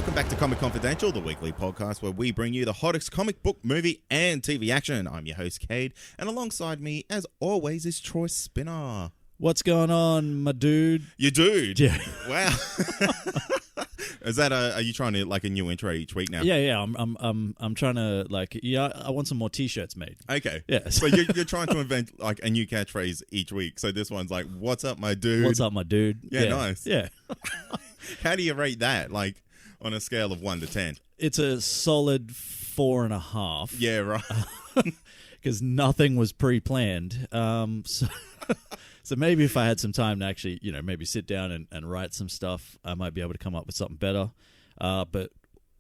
welcome back to Comic Confidential, the weekly podcast where we bring you the hottest comic book, movie, and TV action. I'm your host, Cade, and alongside me, as always, is Troy Spinner. What's going on, my dude? Your dude? Yeah. Wow. Is that are you trying to like a new intro each week now? Yeah. I'm trying to I want some more T-shirts made. Okay. Yeah. So you're trying to invent like a new catchphrase each week. So this one's like, "What's up, my dude?" What's up, my dude? Yeah, nice. Yeah. How do you rate that? Like on a scale of 1 to 10? It's a solid 4.5. Yeah, right. Because nothing was pre-planned. So maybe if I had some time to actually, maybe sit down and write some stuff, I might be able to come up with something better. But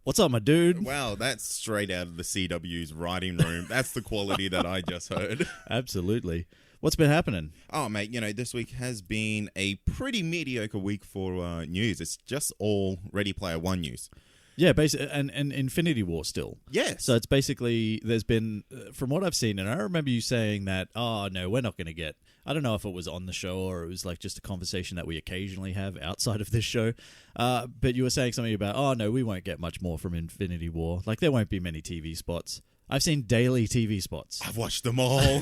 what's up, my dude? Wow, that's straight out of the CW's writing room. That's the quality that I just heard. Absolutely. What's been happening? Oh, mate, this week has been a pretty mediocre week for news. It's just all Ready Player One news. Yeah, basically, and Infinity War still. Yes. So it's basically, there's been, from what I've seen, and I remember you saying that, oh, no, we're not going to get, I don't know if it was on the show or it was like just a conversation that we occasionally have outside of this show, but you were saying something about, oh, no, we won't get much more from Infinity War. Like, there won't be many TV spots. I've seen daily TV spots. I've watched them all.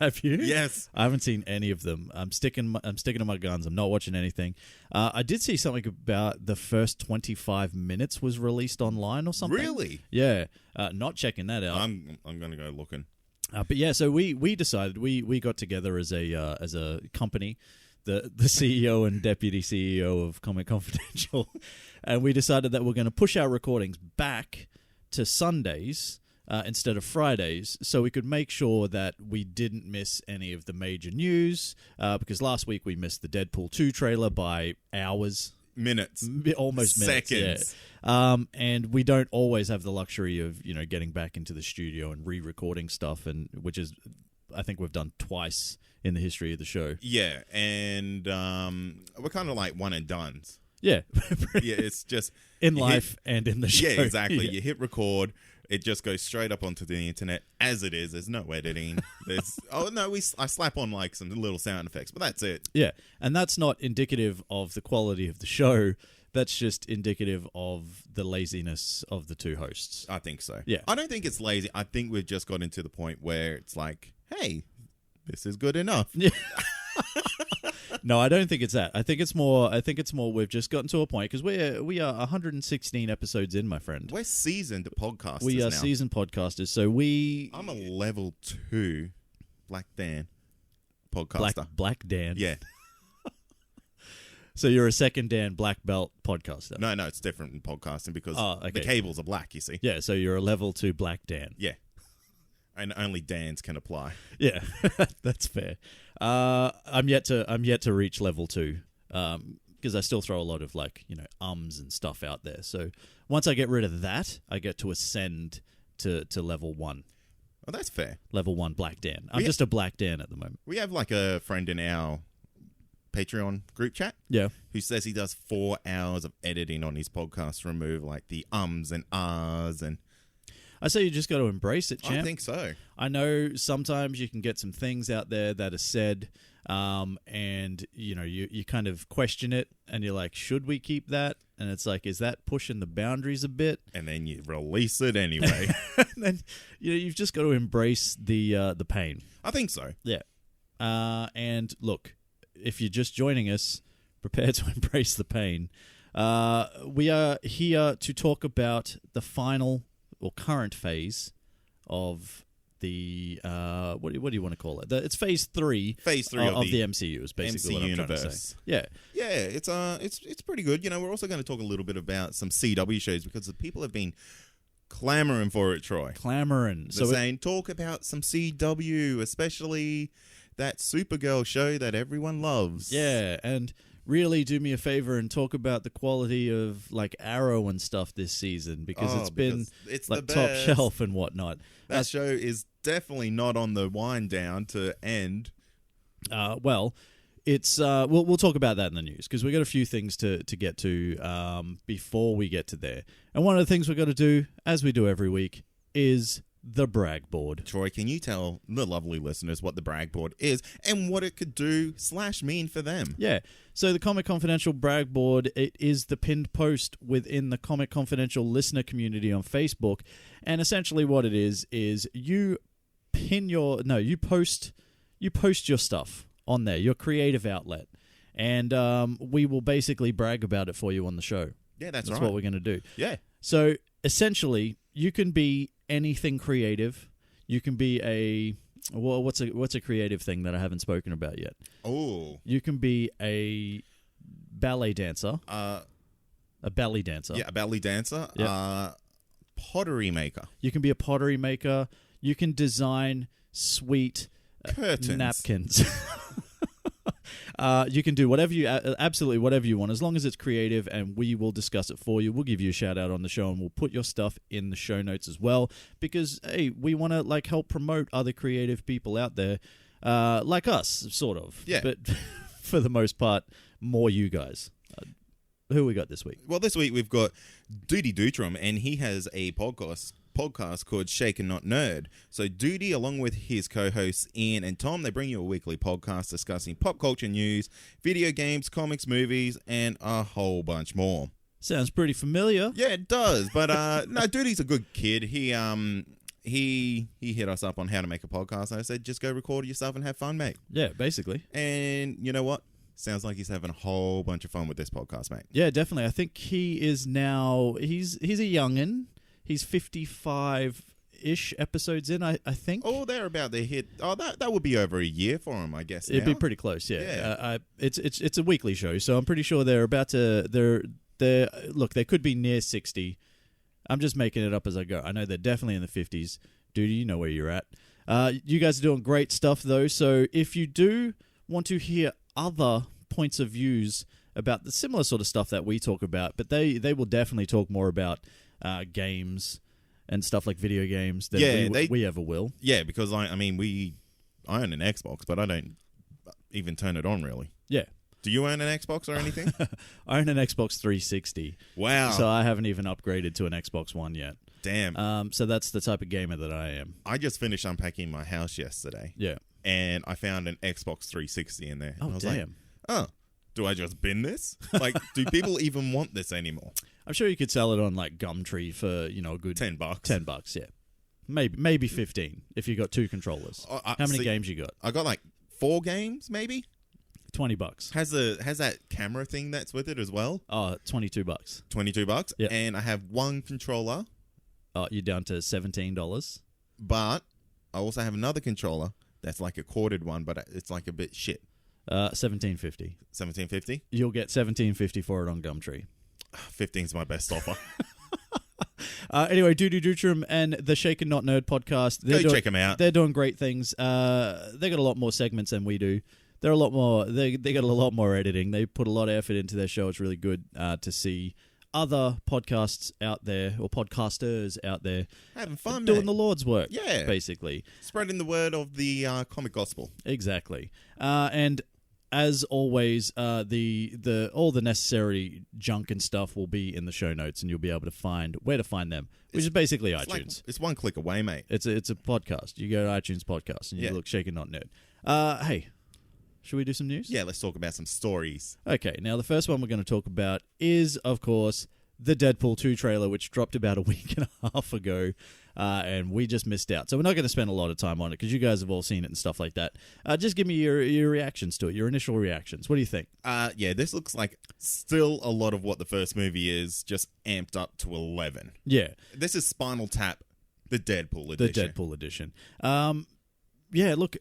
Have you? Yes. I haven't seen any of them. I'm sticking to my guns. I'm not watching anything. I did see something about the first 25 minutes was released online or something. Really? Yeah. Not checking that out. I'm going to go looking. But yeah, so we decided we got together as a company, the CEO and deputy CEO of Comic Confidential, and we decided that we're going to push our recordings back to Sundays. Instead of Fridays, so we could make sure that we didn't miss any of the major news, because last week we missed the Deadpool 2 trailer by hours. Minutes. Almost minutes. Seconds. Yeah. And we don't always have the luxury of, getting back into the studio and re-recording stuff, and which is, I think we've done twice in the history of the show. Yeah, and we're kind of like one and dones. Yeah. Yeah, it's just... in life and in the show. Yeah, exactly. Yeah. You hit record... It just goes straight up onto the internet as it is. There's no editing. I slap on like some little sound effects, but that's it. Yeah, and that's not indicative of the quality of the show. That's just indicative of the laziness of the two hosts. I think so. Yeah. I don't think it's lazy. I think we've just gotten to the point where it's like, hey, this is good enough. Yeah. No, I don't think it's that. I think it's more we've just gotten to a point, because we are 116 episodes in, my friend. We're seasoned podcasters. We are now. seasoned podcasters, so I'm a level 2 Black Dan podcaster. Black Dan. Yeah. So you're a second Dan black belt podcaster. No, it's different in podcasting because okay. the cables are black, you see. Yeah, so you're a level 2 Black Dan. Yeah. And only Dans can apply. Yeah, that's fair. I'm yet to reach level 2, because I still throw a lot of ums and stuff out there. So once I get rid of that, I get to ascend to level 1. Oh, that's fair. Level 1 Black Dan. I'm just a Black Dan at the moment. We have like a friend in our Patreon group chat. Yeah. Who says he does 4 hours of editing on his podcast to remove like the ums and ahs and... I say you just got to embrace it, champ. I think so. I know sometimes you can get some things out there that are said, and you kind of question it, and you're like, should we keep that? And it's like, is that pushing the boundaries a bit? And then you release it anyway. And then you've just got to embrace the pain. I think so. Yeah. And look, if you're just joining us, prepare to embrace the pain. We are here to talk about the final or current phase of the what do you want to call it? It's phase 3. Phase 3 of the MCU is basically MC what I'm universe. trying to say. Yeah, it's pretty good. We're also going to talk a little bit about some CW shows because the people have been clamoring for it. Troy, clamoring. They're saying talk about some CW, especially that Supergirl show that everyone loves. Yeah, and really do me a favor and talk about the quality of like Arrow and stuff this season, because it's like top shelf and whatnot. That show is definitely not on the wind down to end. Well, it's we'll talk about that in the news, because we got a few things to get to before we get to there. And one of the things we've got to do, as we do every week, is the brag board. Troy, can you tell the lovely listeners what the brag board is and what it could do / mean for them? Yeah. So the Comic Confidential brag board, it is the pinned post within the Comic Confidential listener community on Facebook. And essentially what it is you post your stuff on there, your creative outlet. And we will basically brag about it for you on the show. Yeah, that's right. That's what we're going to do. Yeah. So essentially, you can be anything creative. You can be what's a creative thing that I haven't spoken about yet? Oh. You can be a ballet dancer. A belly dancer. Yeah, a belly dancer. Yep. Pottery maker. You can be a pottery maker. You can design sweet curtains. Napkins. You can do absolutely whatever you want, as long as it's creative, and we will discuss it for you. We'll give you a shout out on the show, and we'll put your stuff in the show notes as well, because hey, we want to help promote other creative people out there, like us, sort of. Yeah. But for the most part, more you guys. Who we got this week? Well, this week we've got Duty Dutram, and he has a podcast called Shake and Not Nerd. So Duty, along with his co-hosts Ian and Tom, they bring you a weekly podcast discussing pop culture news, video games, comics, movies, and a whole bunch more. Sounds pretty familiar. Yeah, it does. But no, Duty's a good kid. He hit us up on how to make a podcast, and I said, just go record it yourself and have fun, mate. Yeah, basically. And you know what? Sounds like he's having a whole bunch of fun with this podcast, mate. Yeah, definitely. I think he is now... He's a youngin'. He's 55-ish episodes in, I think. Oh, they're about to hit... Oh, that would be over a year for him, I guess, It'd be pretty close, yeah. It's a weekly show, so I'm pretty sure they're about to... Look, they could be near 60. I'm just making it up as I go. I know they're definitely in the 50s. Dude, you know where you're at. You guys are doing great stuff, though, so if you do want to hear other points of views about the similar sort of stuff that we talk about, but they will definitely talk more about games and stuff like video games than we ever will. Yeah, because I own an Xbox, but I don't even turn it on, really. Yeah. Do you own an Xbox or anything? I own an Xbox 360. Wow. So I haven't even upgraded to an Xbox One yet. Damn. So that's the type of gamer that I am. I just finished unpacking my house yesterday. Yeah. And I found an Xbox 360 in there. Oh, I was damn. Like, do I just bin this? Like, do people even want this anymore? I'm sure you could sell it on like Gumtree for, a good $10. $10, yeah. Maybe 15 if you got two controllers. How many games you got? I got like 4 games, maybe. $20. Has that camera thing that's with it as well? Oh, $22. $22. Yeah. And I have one controller. Oh, you're down to $17. But I also have another controller that's like a corded one, but it's like a bit shit. $17.50. $17.50? You'll get $17.50 for it on Gumtree. 15's my best offer. Anyway, Duty Dutram and the Shake and Not Nerd podcast. Go check them out. They're doing great things. They got a lot more segments than we do. They're a lot more. They got a lot more editing. They put a lot of effort into their show. It's really good to see other podcasts out there, or podcasters out there, having fun, doing mate. the Lord's work. Yeah, basically spreading the word of the comic gospel. Exactly. And as always, all the necessary junk and stuff will be in the show notes, and you'll be able to find where to find them, which is basically iTunes. It's one click away, mate. It's a podcast. You go to iTunes podcast and you look Shake and Not Nerd. Hey, should we do some news? Yeah, let's talk about some stories. Okay, now the first one we're going to talk about is, of course, the Deadpool 2 trailer, which dropped about a week and a half ago, and we just missed out. So we're not going to spend a lot of time on it, because you guys have all seen it and stuff like that. Just give me your reactions to it, your initial reactions. What do you think? Yeah, this looks like still a lot of what the first movie is, just amped up to 11. Yeah. This is Spinal Tap, the Deadpool edition. The Deadpool edition. Yeah, look,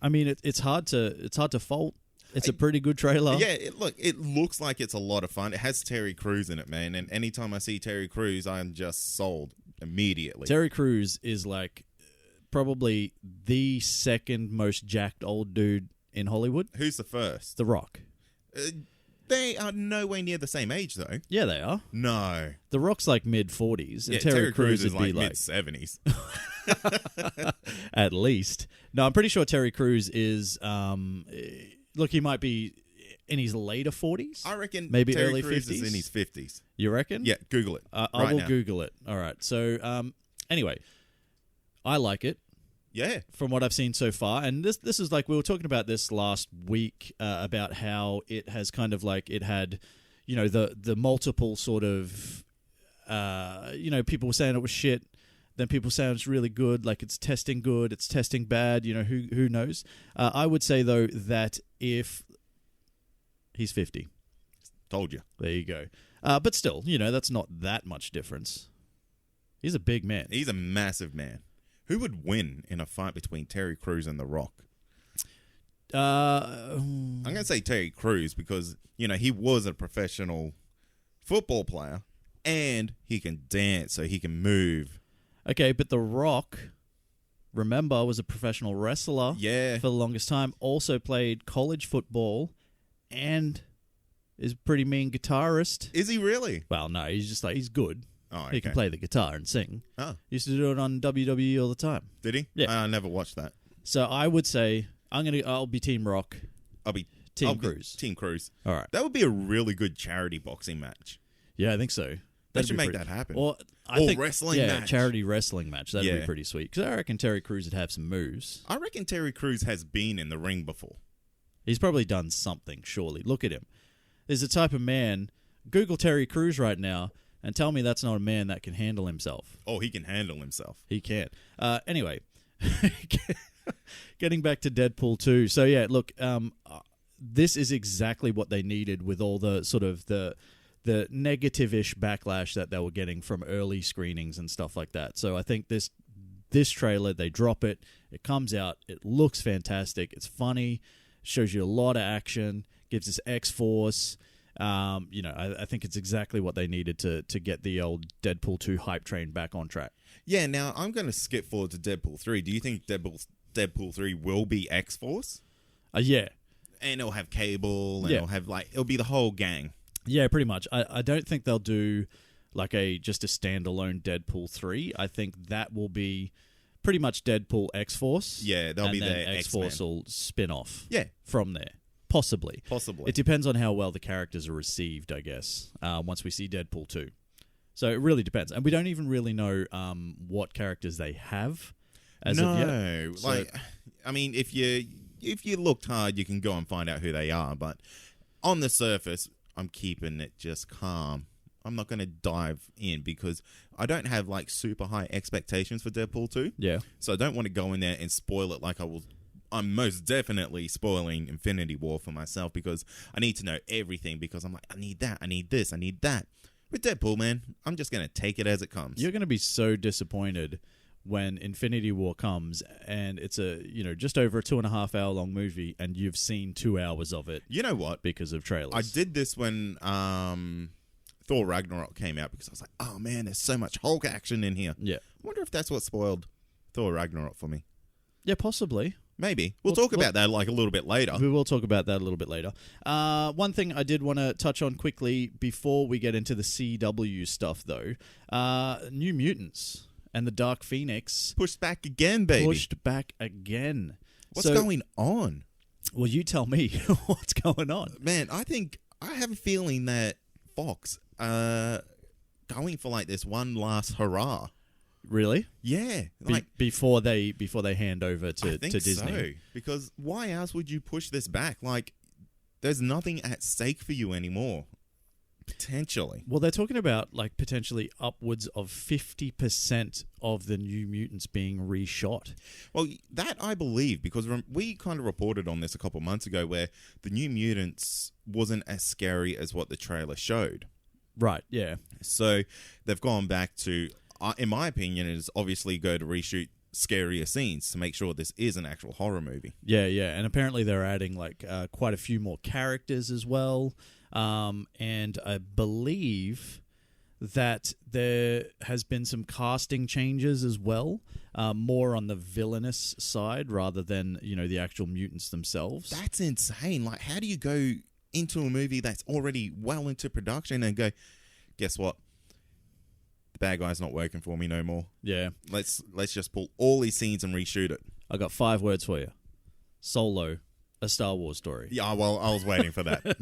I mean, it's hard to fault. It's a pretty good trailer. Yeah, it looks like it's a lot of fun. It has Terry Crews in it, man. And anytime I see Terry Crews, I'm just sold immediately. Terry Crews is like probably the second most jacked old dude in Hollywood. Who's the first? The Rock. They are no way near the same age, though. Yeah, they are. No. The Rock's like mid-40s. And Terry Crews is like mid-70s. At least. No, I'm pretty sure Terry Crews is... look, he might be in his later 40s. I reckon maybe Terry early Crews 50s. Is in his 50s. You reckon? Yeah, Google it. I will Google it. All right. So, anyway, I like it. Yeah. From what I've seen so far. And this is like, we were talking about this last week about how it has kind of like, it had, you know, the multiple sort of, you know, people were saying it was shit. Then people saying it's really good, like it's testing good, it's testing bad, you know, who knows? I would say, though, that if he's 50. Told you. There you go. But still, you know, that's not that much difference. He's a big man. He's a massive man. Who would win in a fight between Terry Crews and The Rock? I'm going to say Terry Crews because, you know, he was a professional football player and he can dance, so he can move. Okay, but The Rock, remember, was a professional wrestler for the longest time, also played college football and is a pretty mean guitarist. Is he really? Well, no, he's just like, he's good. Oh, okay. He can play the guitar and sing. Oh. Used to do it on WWE all the time. Did he? Yeah. I never watched that. So I would say I'll be Team Rock. I'll be Team Crews. Team Crews. All right. That would be a really good charity boxing match. Yeah, I think so. They should make that happen. Or wrestling match. Charity wrestling match. That'd be pretty sweet. Because I reckon Terry Crews would have some moves. I reckon Terry Crews has been in the ring before. He's probably done something, surely. Look at him. There's a type of man. Google Terry Crews right now and tell me that's not a man that can handle himself. Oh, he can handle himself. He can. Anyway, getting back to Deadpool 2. So, yeah, look, this is exactly what they needed with all the sort of the negative-ish backlash that they were getting from early screenings and stuff like that. So I think this trailer, they drop it, it comes out, it looks fantastic, it's funny, shows you a lot of action, gives us X-Force. You know, I think it's exactly what they needed to get the old Deadpool 2 hype train back on track. Yeah, now I'm going to skip forward to Deadpool 3. Do you think Deadpool 3 will be X-Force? Yeah. And it'll have Cable, and it'll be the whole gang. Yeah, pretty much. I don't think they'll do like just a standalone Deadpool 3. I think that will be pretty much Deadpool X-Force. Yeah, they'll be their X-Force will spin off from there. Possibly. It depends on how well the characters are received, I guess, once we see Deadpool 2. So it really depends. And we don't even really know what characters they have as of yet. No. Like, I mean, if you looked hard, you can go and find out who they are. But on the surface, I'm keeping it just calm. I'm not going to dive in because I don't have like super high expectations for Deadpool 2. Yeah. So I don't want to go in there and spoil it like I will. I'm most definitely spoiling Infinity War for myself because I need to know everything because I'm like, I need that, I need this, I need that. With Deadpool, man, I'm just going to take it as it comes. You're going to be so disappointed when Infinity War comes and it's just over a 2.5 hour long movie and you've seen 2 hours of it. You know what? Because of trailers. I did this when Thor Ragnarok came out because I was like, oh man, there's so much Hulk action in here. Yeah. I wonder if that's what spoiled Thor Ragnarok for me. Yeah, possibly. Maybe. We'll talk about that like a little bit later. We will talk about that a little bit later. One thing I did want to touch on quickly before we get into the CW stuff, though. New Mutants and the Dark Phoenix. Pushed back again, baby. Pushed back again. What's going on? Well, you tell me what's going on. Man, I have a feeling that Fox going for like this one last hurrah. Really? Yeah. Before they hand over to Disney. So, because why else would you push this back? Like, there's nothing at stake for you anymore. Potentially. Well, they're talking about like potentially upwards of 50% of the New Mutants being reshot. Well, that I believe because we kind of reported on this a couple months ago where the New Mutants wasn't as scary as what the trailer showed. Right, yeah. So they've gone back to, in my opinion, is obviously go to reshoot scarier scenes to make sure this is an actual horror movie. Yeah, and apparently they're adding like quite a few more characters as well. And I believe that there has been some casting changes as well, more on the villainous side rather than, the actual mutants themselves. That's insane. Like, how do you go into a movie that's already well into production and go, guess what? The bad guy's not working for me no more. Yeah. Let's just pull all these scenes and reshoot it. I got 5 words for you. Solo. A Star Wars story. Yeah, well, I was waiting for that.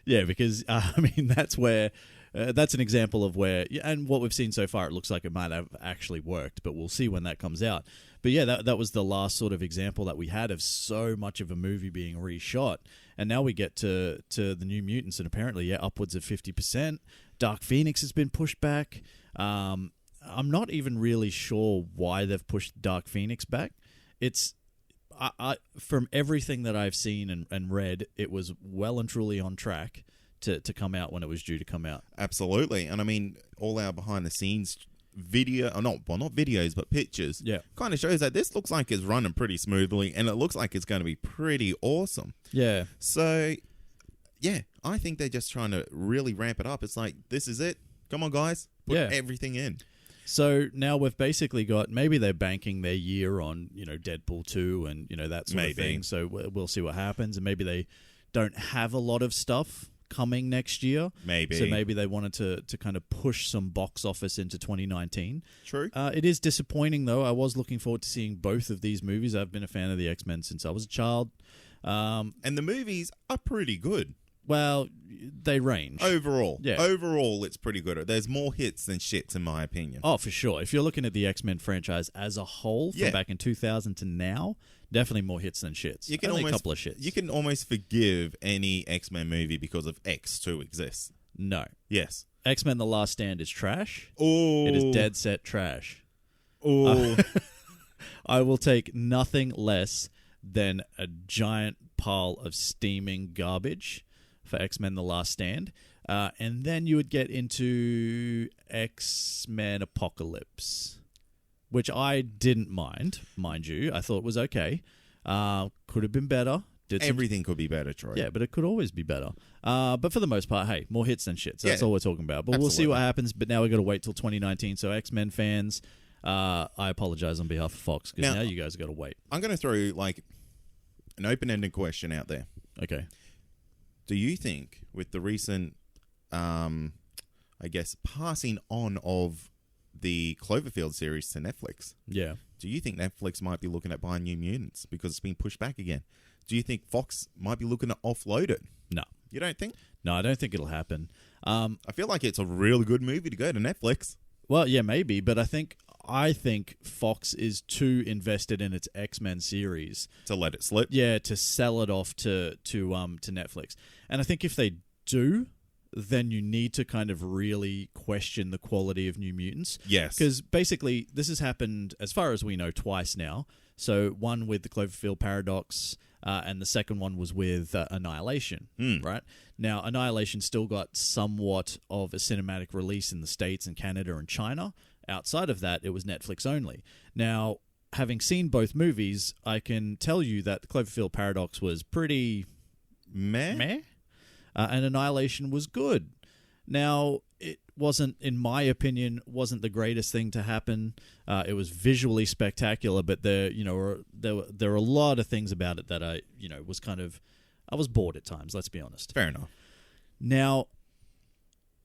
Yeah, because, that's where that's an example of where, and what we've seen so far, it looks like it might have actually worked, but we'll see when that comes out. But yeah, that was the last sort of example that we had of so much of a movie being reshot. And now we get to the New Mutants, and apparently, upwards of 50%. Dark Phoenix has been pushed back. I'm not even really sure why they've pushed Dark Phoenix back. It's from everything that I've seen and read, it was well and truly on track to come out when it was due to come out. Absolutely. And I mean, all our behind the scenes video, or not videos, but pictures, kind of shows that this looks like it's running pretty smoothly, and it looks like it's going to be pretty awesome. Yeah. So, yeah, I think they're just trying to really ramp it up. It's like, this is it. Come on, guys. Put everything in. So now we've basically got, maybe they're banking their year on, Deadpool 2 and, that sort of thing. So we'll see what happens. And maybe they don't have a lot of stuff coming next year. Maybe. So maybe they wanted to kind of push some box office into 2019. True. It is disappointing, though. I was looking forward to seeing both of these movies. I've been a fan of the X-Men since I was a child. And the movies are pretty good. Well, they range. Overall. Yeah. Overall, it's pretty good. There's more hits than shits, in my opinion. Oh, for sure. If you're looking at the X-Men franchise as a whole, from back in 2000 to now, definitely more hits than shits. You can only a couple of shits. You can almost forgive any X-Men movie because of X to exist. No. Yes. X-Men The Last Stand is trash. Oh. It is dead set trash. Oh. I will take nothing less than a giant pile of steaming garbage for X-Men The Last Stand. And then you would get into X-Men Apocalypse, which I didn't mind you. I thought it was okay. Could have been better. Everything could be better, Troy. Yeah, but it could always be better. But for the most part, hey, more hits than shit. So that's all we're talking about. But we'll see what happens. But now we've got to wait till 2019. So X-Men fans, I apologize on behalf of Fox, because now you guys have got to wait. I'm going to throw like an open-ended question out there. Okay. Do you think with the recent, I guess, passing on of the Cloverfield series to Netflix, do you think Netflix might be looking at buying New Mutants because it's been pushed back again? Do you think Fox might be looking to offload it? No. You don't think? No, I don't think it'll happen. I feel like it's a really good movie to go to Netflix. Well, yeah, maybe, but I think Fox is too invested in its X-Men series to let it slip. Yeah, to sell it off to Netflix. And I think if they do, then you need to kind of really question the quality of New Mutants. Yes. Because basically, this has happened, as far as we know, twice now. So one with the Cloverfield Paradox, and the second one was with Annihilation, right? Now, Annihilation still got somewhat of a cinematic release in the States and Canada and China. Outside of that, it was Netflix only. Now, having seen both movies, I can tell you that the Cloverfield Paradox was pretty meh. And Annihilation was good. Now, it wasn't, in my opinion, wasn't the greatest thing to happen. It was visually spectacular, but there are a lot of things about it that I was bored at times, let's be honest. Fair enough. Now,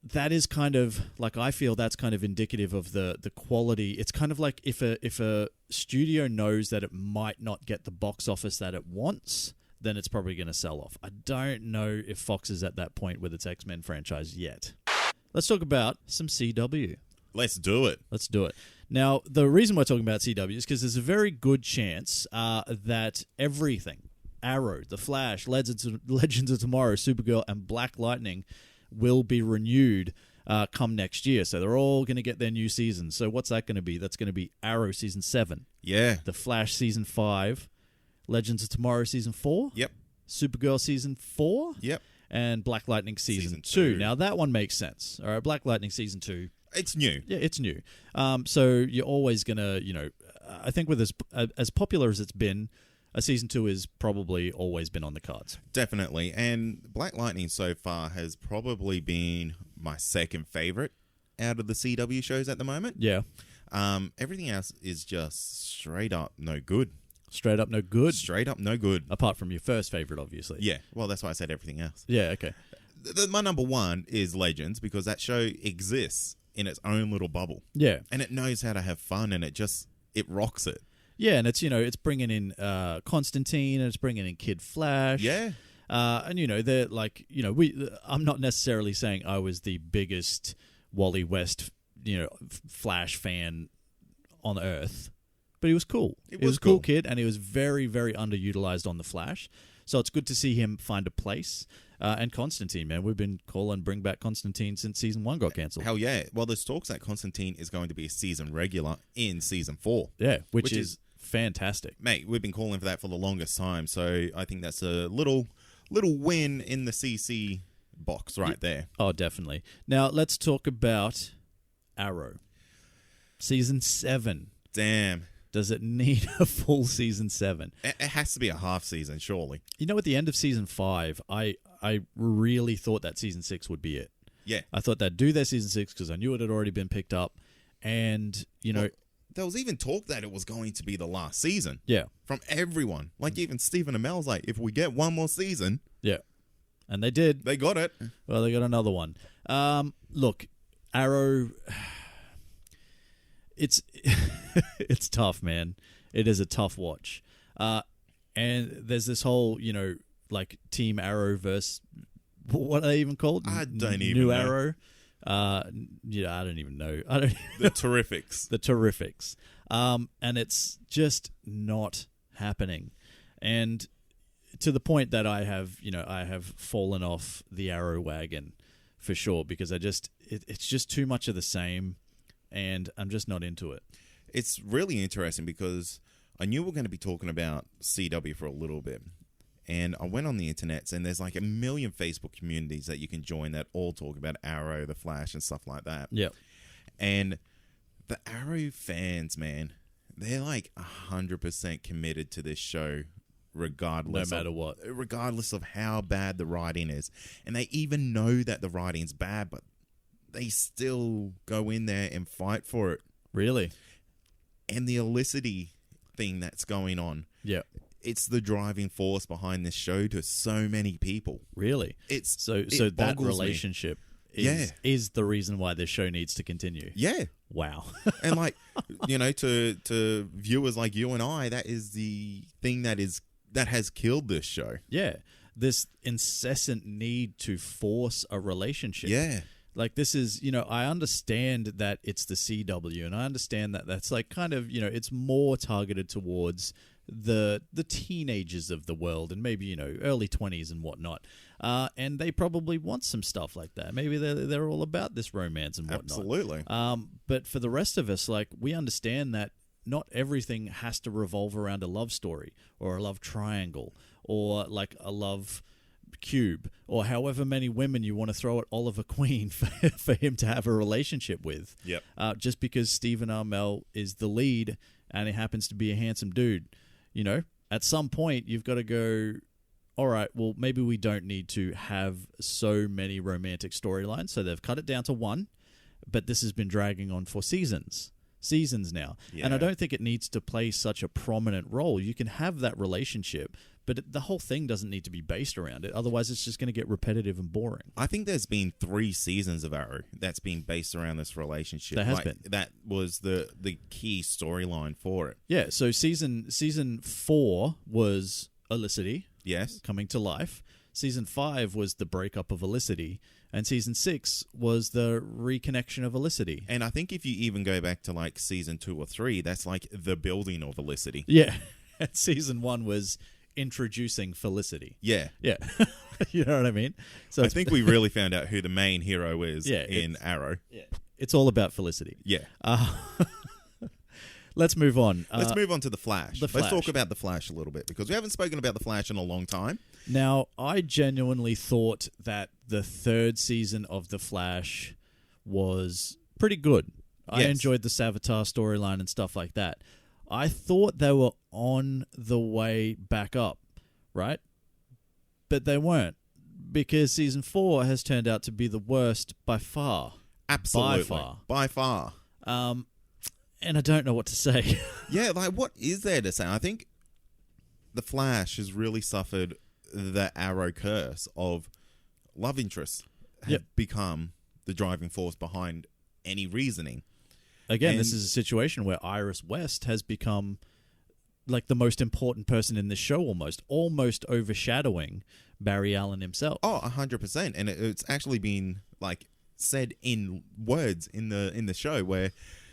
that is kind of, like, I feel that's kind of indicative of the quality. It's kind of like if a studio knows that it might not get the box office that it wants, then it's probably going to sell off. I don't know if Fox is at that point with its X-Men franchise yet. Let's talk about some CW. Let's do it. Now, the reason we're talking about CW is because there's a very good chance that everything, Arrow, The Flash, Legends of Tomorrow, Supergirl, and Black Lightning will be renewed come next year. So they're all going to get their new seasons. So what's that going to be? That's going to be Arrow Season 7. Yeah. The Flash Season 5. Legends of Tomorrow Season 4. Yep. Supergirl Season 4. Yep. And Black Lightning Season 2. Now, that one makes sense. All right, Black Lightning Season 2. It's new. Yeah, it's new. So you're always going to, I think with as popular as it's been, a Season 2 has probably always been on the cards. Definitely. And Black Lightning so far has probably been my second favorite out of the CW shows at the moment. Yeah. Everything else is just straight up no good. Straight up no good? Straight up no good. Apart from your first favorite, obviously. Yeah. Well, that's why I said everything else. Yeah, okay. My number one is Legends, because that show exists in its own little bubble. Yeah. And it knows how to have fun, and it rocks it. Yeah, and it's, it's bringing in Constantine, and it's bringing in Kid Flash. Yeah. And they're like, I'm not necessarily saying I was the biggest Wally West, Flash fan on Earth, but he was cool. He was a cool kid, and he was very, very underutilized on the Flash. So it's good to see him find a place. And Constantine, man, we've been calling bring back Constantine since season 1 got cancelled. Hell yeah! Well, there's talks that Constantine is going to be a season regular in season 4. Yeah, which is fantastic, mate. We've been calling for that for the longest time, so I think that's a little win in the CC box there. Oh, definitely. Now let's talk about Arrow, season 7. Damn. Does it need a full season 7? It has to be a half season, surely. At the end of season 5, I really thought that season 6 would be it. Yeah. I thought they'd do their season 6 because I knew it had already been picked up. And, there was even talk that it was going to be the last season. Yeah. From everyone. Like, even Stephen Amell's like, if we get one more season. Yeah. And they did. They got it. Well, they got another one. Look, Arrow... It's tough, man. It is a tough watch. And there's this whole, like Team Arrow versus what are they even called? I don't even know. New Arrow. I don't even know. The Terrifics. The Terrifics. And it's just not happening. And to the point that I have fallen off the Arrow wagon for sure, because it's just too much of the same. And I'm just not into it. It's really interesting because I knew we were going to be talking about CW for a little bit. And I went on the internet, and there's like a million Facebook communities that you can join that all talk about Arrow, The Flash, and stuff like that. Yeah. And the Arrow fans, man, they're like 100% committed to this show regardless. No matter what. Regardless of how bad the writing is. And they even know that the writing's bad, but they still go in there and fight for it. Really? And the Olicity thing that's going on. Yeah. It's the driving force behind this show to so many people. Really? So that relationship is the reason why this show needs to continue. Yeah. Wow. And like, to viewers like you and I, that is the thing that has killed this show. Yeah. This incessant need to force a relationship. Yeah. Like, this is, I understand that it's the CW, and I understand that that's like kind of, it's more targeted towards the teenagers of the world and maybe, early 20s and whatnot. And they probably want some stuff like that. Maybe they're all about this romance and whatnot. Absolutely. But for the rest of us, like, we understand that not everything has to revolve around a love story or a love triangle or like a love cube or however many women you want to throw at Oliver Queen for him to have a relationship with. Yep. Just because Stephen Amell is the lead and he happens to be a handsome dude, at some point you've got to go, all right, well, maybe we don't need to have so many romantic storylines. So they've cut it down to one, but this has been dragging on for seasons now. Yeah. And I don't think it needs to play such a prominent role. You can have that relationship, but the whole thing doesn't need to be based around it. Otherwise, it's just going to get repetitive and boring. I think there's been 3 seasons of Arrow that's been based around this relationship. There has been. That was the key storyline for it. Yeah, so season 4 was Olicity. Yes. Coming to life. Season 5 was the breakup of Olicity. And season 6 was the reconnection of Olicity. And I think if you even go back to like season 2 or 3, that's like the building of Olicity. Yeah. And season 1 was introducing Felicity. Yeah. Yeah. You know what I mean? So I think we really found out who the main hero is in Arrow. Yeah. It's all about Felicity. Yeah. Let's move on. Let's move on to The Flash. Let's talk about The Flash a little bit because we haven't spoken about The Flash in a long time. Now, I genuinely thought that the 3rd season of The Flash was pretty good. I enjoyed the Savitar storyline and stuff like that. I thought they were on the way back up, right? But they weren't, because season 4 has turned out to be the worst by far. Absolutely. By far. And I don't know what to say. Yeah, like, what is there to say? I think The Flash has really suffered the Arrow curse of love interests have become the driving force behind any reasoning. Again, this is a situation where Iris West has become like the most important person in this show, almost overshadowing Barry Allen himself. Oh, 100%. And it's actually been like said in words in the show where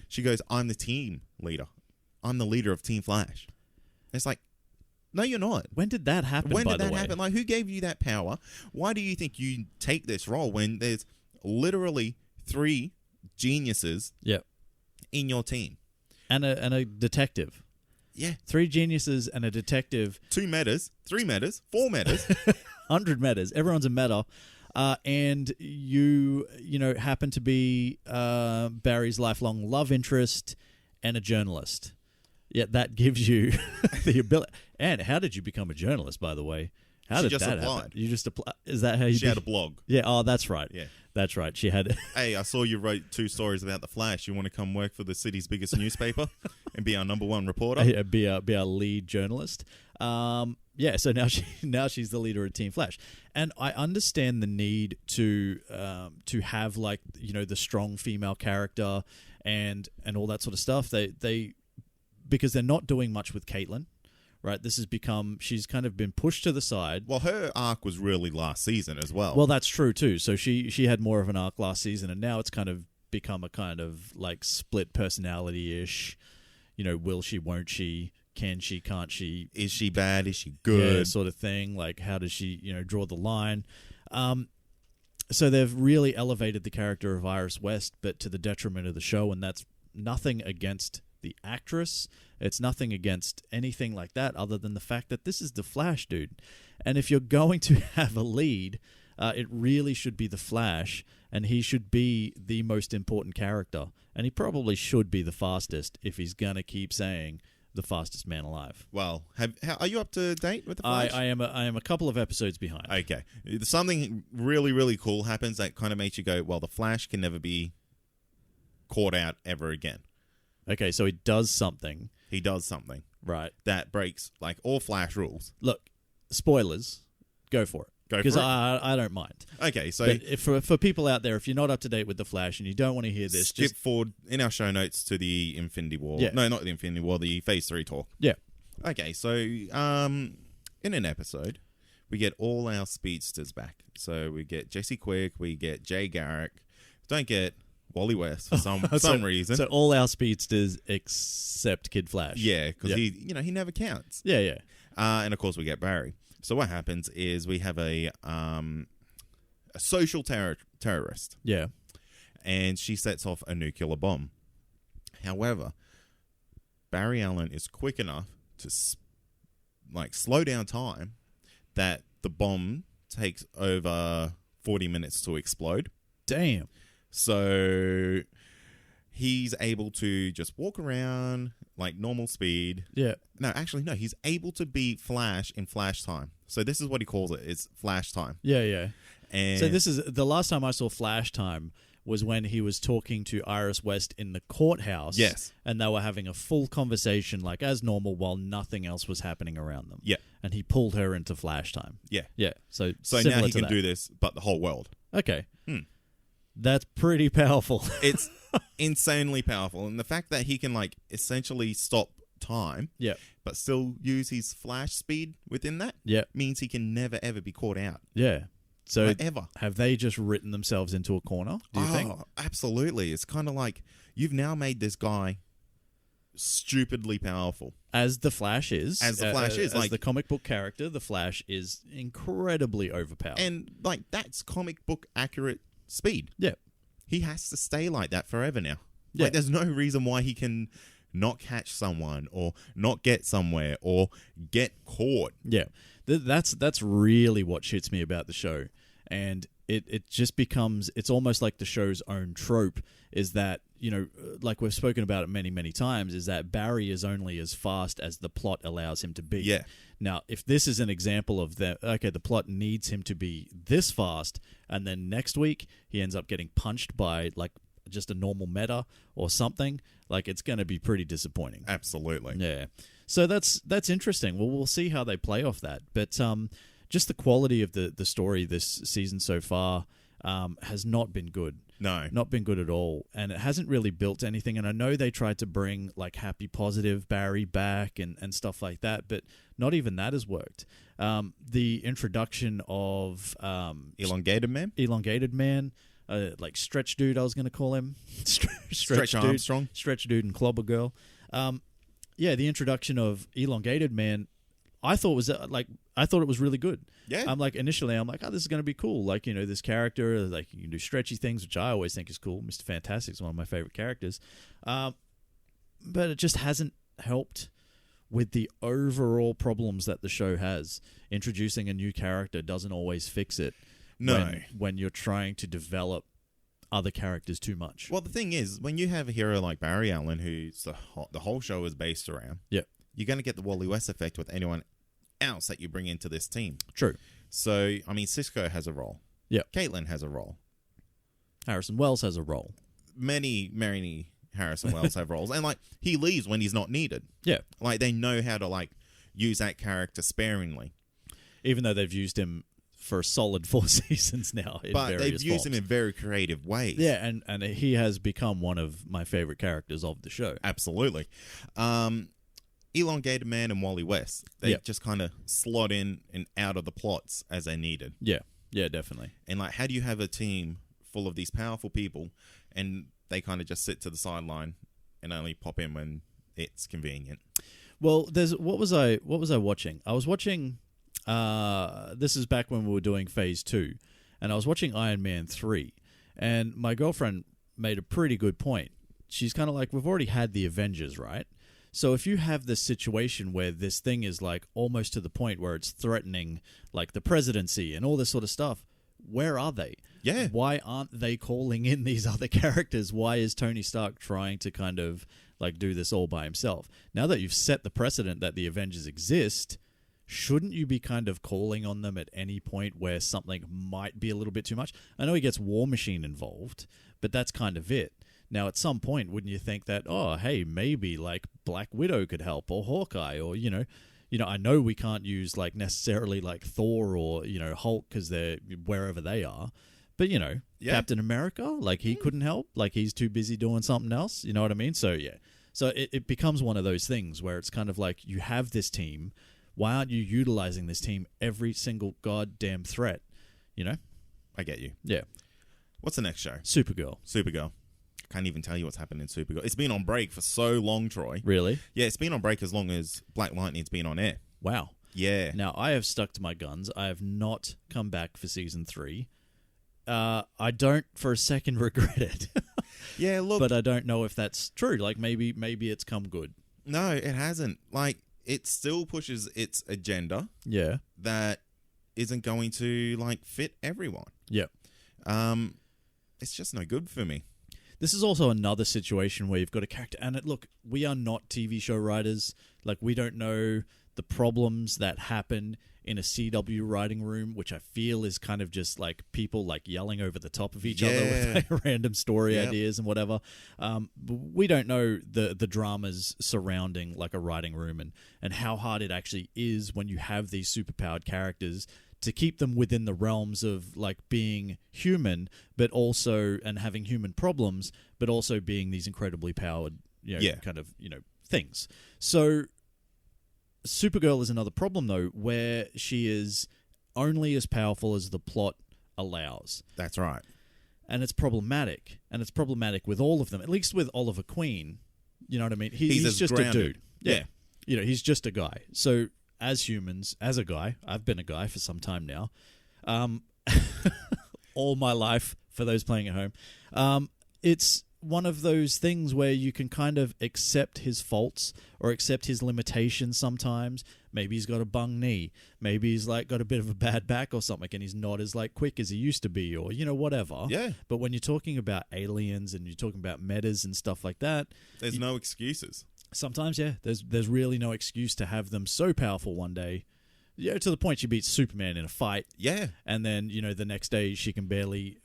she goes, "I'm the team leader. I'm the leader of Team Flash." It's like, no, you're not. When did that happen? When did that happen? Like, who gave you that power? Why do you think you take this role when there's literally 3 geniuses in your team? And a detective. Yeah. 3 geniuses and a detective. 2 metas, 3 metas, 4 metas. 100 metas. Everyone's a meta. And you happen to be Barry's lifelong love interest and a journalist. Yeah, that gives you the ability. And how did you become a journalist, by the way? How did that happen? You just applied. Is that how you? She had a blog. Yeah. Oh, that's right. Yeah, that's right. She had. Hey, I saw you wrote 2 stories about the Flash. You want to come work for the city's biggest newspaper and be our #1 reporter? Yeah, be our lead journalist. Yeah. So now she's the leader of Team Flash, and I understand the need to have, like, the strong female character and all that sort of stuff. They because they're not doing much with Caitlin. Right, she's kind of been pushed to the side. Well, her arc was really last season as well. Well, that's true too. So she had more of an arc last season, and now it's kind of become a kind of like split personality-ish. Will she, won't she, can she, can't she? Is she bad? Is she good? Yeah, sort of thing. Like, how does she, draw the line? So they've really elevated the character of Iris West, but to the detriment of the show, and that's nothing against the actress. It's nothing against anything like that, other than the fact that this is the Flash, dude. And if you're going to have a lead, it really should be the Flash, and he should be the most important character. And he probably should be the fastest if he's gonna keep saying the fastest man alive. Well, are you up to date with the Flash? I am a couple of episodes behind. Okay, something really, really cool happens that kind of makes you go, well, the Flash can never be caught out ever again. Okay, so he does something. He does something. Right. That breaks, like, all Flash rules. Look, spoilers. Go for it. Because I don't mind. Okay, so... But for people out there, if you're not up to date with The Flash and you don't want to hear this... Skip forward in our show notes to the Infinity War. Yeah. No, not the Infinity War, the Phase 3 talk. Yeah. Okay, so in an episode, we get all our speedsters back. So we get Jesse Quick, we get Jay Garrick. Don't get... Wally West for some reason. So all our speedsters except Kid Flash. Yeah, because he never counts. Yeah. And of course we get Barry. So what happens is we have a social terrorist. Yeah. And she sets off a nuclear bomb. However, Barry Allen is quick enough to slow down time that the bomb takes over 40 minutes to explode. Damn. So he's able to just walk around like normal speed. Yeah. No, actually, no. He's able to be Flash in Flash time. So this is what he calls it. It's Flash time. Yeah. And so this is the last time I saw Flash time was when he was talking to Iris West in the courthouse. Yes. And they were having a full conversation like as normal while nothing else was happening around them. Yeah. And he pulled her into Flash time. Yeah. Yeah. So now he can do this, but the whole world. Okay. That's pretty powerful. It's insanely powerful. And the fact that he can essentially stop time, but still use his Flash speed within that, means he can never, ever be caught out. Yeah. So ever. Have they just written themselves into a corner, do you think? Absolutely. It's kind of like you've now made this guy stupidly powerful. As the Flash is. As the Flash is. As the comic book character, the Flash is incredibly overpowered. And that's comic book accurate speed. Yeah. He has to stay like that forever now. Yeah. There's no reason why he can not catch someone or not get somewhere or get caught. Yeah. That's really what shits me about the show. And it just becomes, it's almost like the show's own trope is that, like we've spoken about it many, many times, is that Barry is only as fast as the plot allows him to be. Yeah. Now, if this is an example of that, okay, the plot needs him to be this fast, and then next week he ends up getting punched by just a normal meta or something, it's going to be pretty disappointing. Absolutely. Yeah. So that's interesting. Well, we'll see how they play off that. But just the quality of the story this season so far has not been good. No. Not been good at all. And it hasn't really built anything. And I know they tried to bring like Happy Positive Barry back and stuff like that, but not even that has worked. The introduction of Elongated Man? Elongated Man, like Stretch Dude, I was going to call him. Stretch Dude, Armstrong. Stretch Dude and Clobber Girl. The introduction of Elongated Man, I thought it was really good. Yeah. Initially, I'm like, oh, this is going to be cool. Like, this character, like, you can do stretchy things, which I always think is cool. Mr. Fantastic is one of my favorite characters. But it just hasn't helped with the overall problems that the show has. Introducing a new character doesn't always fix it. No. When you're trying to develop other characters too much. Well, the thing is, when you have a hero like Barry Allen, who's the whole show is based around, yeah, you're going to get the Wally West effect with anyone else that you bring into this team. True. So, I mean, Cisco has a role. Yeah. Caitlin has a role. Harrison Wells has a role. Many Harrison Wells have roles. And, like, he leaves when he's not needed. Yeah. Like, they know how to, like, use that character sparingly. Even though they've used him for a solid 4 seasons now. But they've used him in very creative ways. Yeah, and he has become one of my favorite characters of the show. Absolutely. Elongated Man and Wally West, they just kind of slot in and out of the plots as they needed. Yeah, definitely. And, like, how do you have a team full of these powerful people and they kind of just sit to the sideline and only pop in when it's convenient? Well, what was I watching? I was watching, this is back when we were doing Phase 2, and I was watching Iron Man 3, and my girlfriend made a pretty good point. She's kind of like, we've already had the Avengers, right? So if you have this situation where this thing is like almost to the point where it's threatening like the presidency and all this sort of stuff, where are they? Yeah. Why aren't they calling in these other characters? Why is Tony Stark trying to kind of like do this all by himself? Now that you've set the precedent that the Avengers exist, shouldn't you be kind of calling on them at any point where something might be a little bit too much? I know he gets War Machine involved, but that's kind of it. Now, at some point, wouldn't you think that, oh, hey, maybe like Black Widow could help, or Hawkeye, or I know we can't use like necessarily like Thor or Hulk because they're wherever they are, but Captain America, like he couldn't help, like he's too busy doing something else. You know what I mean? So yeah, so it becomes one of those things where it's kind of like you have this team, why aren't you utilizing this team every single goddamn threat? I get you. Yeah. What's the next show? Supergirl. Can't even tell you what's happened in Supergirl. It's been on break for so long, Troy. Really? Yeah, it's been on break as long as Black Lightning's been on air. Wow. Yeah. Now, I have stuck to my guns. I have not come back for season 3. I don't for a second regret it. Yeah, look. But I don't know if that's true. Like, maybe it's come good. No, it hasn't. Like, it still pushes its agenda. Yeah. That isn't going to, like, fit everyone. Yeah. It's just no good for me. This is also another situation where you've got a character, and look, we are not TV show writers. Like, we don't know the problems that happen in a CW writing room, which I feel is kind of just like people like yelling over the top of each other with like, random story ideas and whatever. We don't know the dramas surrounding like a writing room and how hard it actually is when you have these superpowered characters to keep them within the realms of like being human, but also and having human problems, but also being these incredibly powered, kind of things. So Supergirl is another problem though, where she is only as powerful as the plot allows. That's right. And it's problematic. And it's problematic with all of them, at least with Oliver Queen. You know what I mean? He's just grounded. A dude. Yeah. He's just a guy. So as humans, as a guy, I've been a guy for some time now, all my life, for those playing at home, it's one of those things where you can kind of accept his faults or accept his limitations sometimes. Maybe he's got a bung knee. Maybe he's like got a bit of a bad back or something and he's not as like quick as he used to be or, whatever. Yeah. But when you're talking about aliens and you're talking about metas and stuff like that, there's no excuses. Sometimes, yeah, there's really no excuse to have them so powerful one day, to the point she beats Superman in a fight. Yeah. And then, the next day she can barely,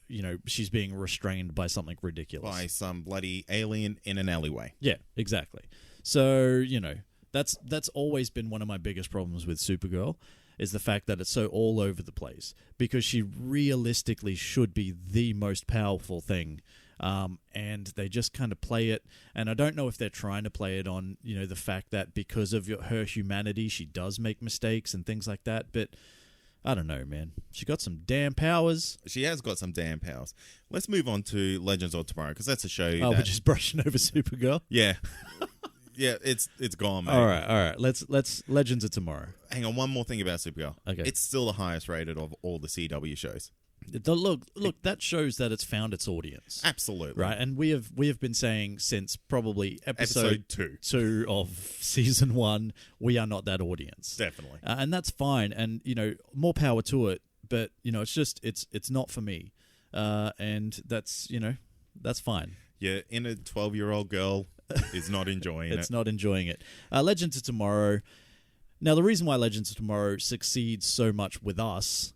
she's being restrained by something ridiculous. By some bloody alien in an alleyway. Yeah, exactly. So, that's always been one of my biggest problems with Supergirl. is the fact that it's so all over the place, because she realistically should be the most powerful thing. And they just kind of play it, and I don't know if they're trying to play it on, the fact that because of her humanity, she does make mistakes and things like that, but I don't know, man. She got some damn powers. She has got some damn powers. Let's move on to Legends of Tomorrow, because that's a show we're just brushing over Supergirl? Yeah. Yeah, it's gone, mate. All right. Let's Legends of Tomorrow. Hang on, one more thing about Supergirl. Okay. It's still the highest rated of all the CW shows. Look, that shows that it's found its audience. Absolutely. Right, and we have been saying since probably episode 2 of season 1, we are not that audience. Definitely. And that's fine, and more power to it, but it's just it's not for me. And that's fine. Yeah, inner 12-year-old girl is not enjoying it. It's not enjoying it. Legends of Tomorrow. Now, the reason why Legends of Tomorrow succeeds so much with us,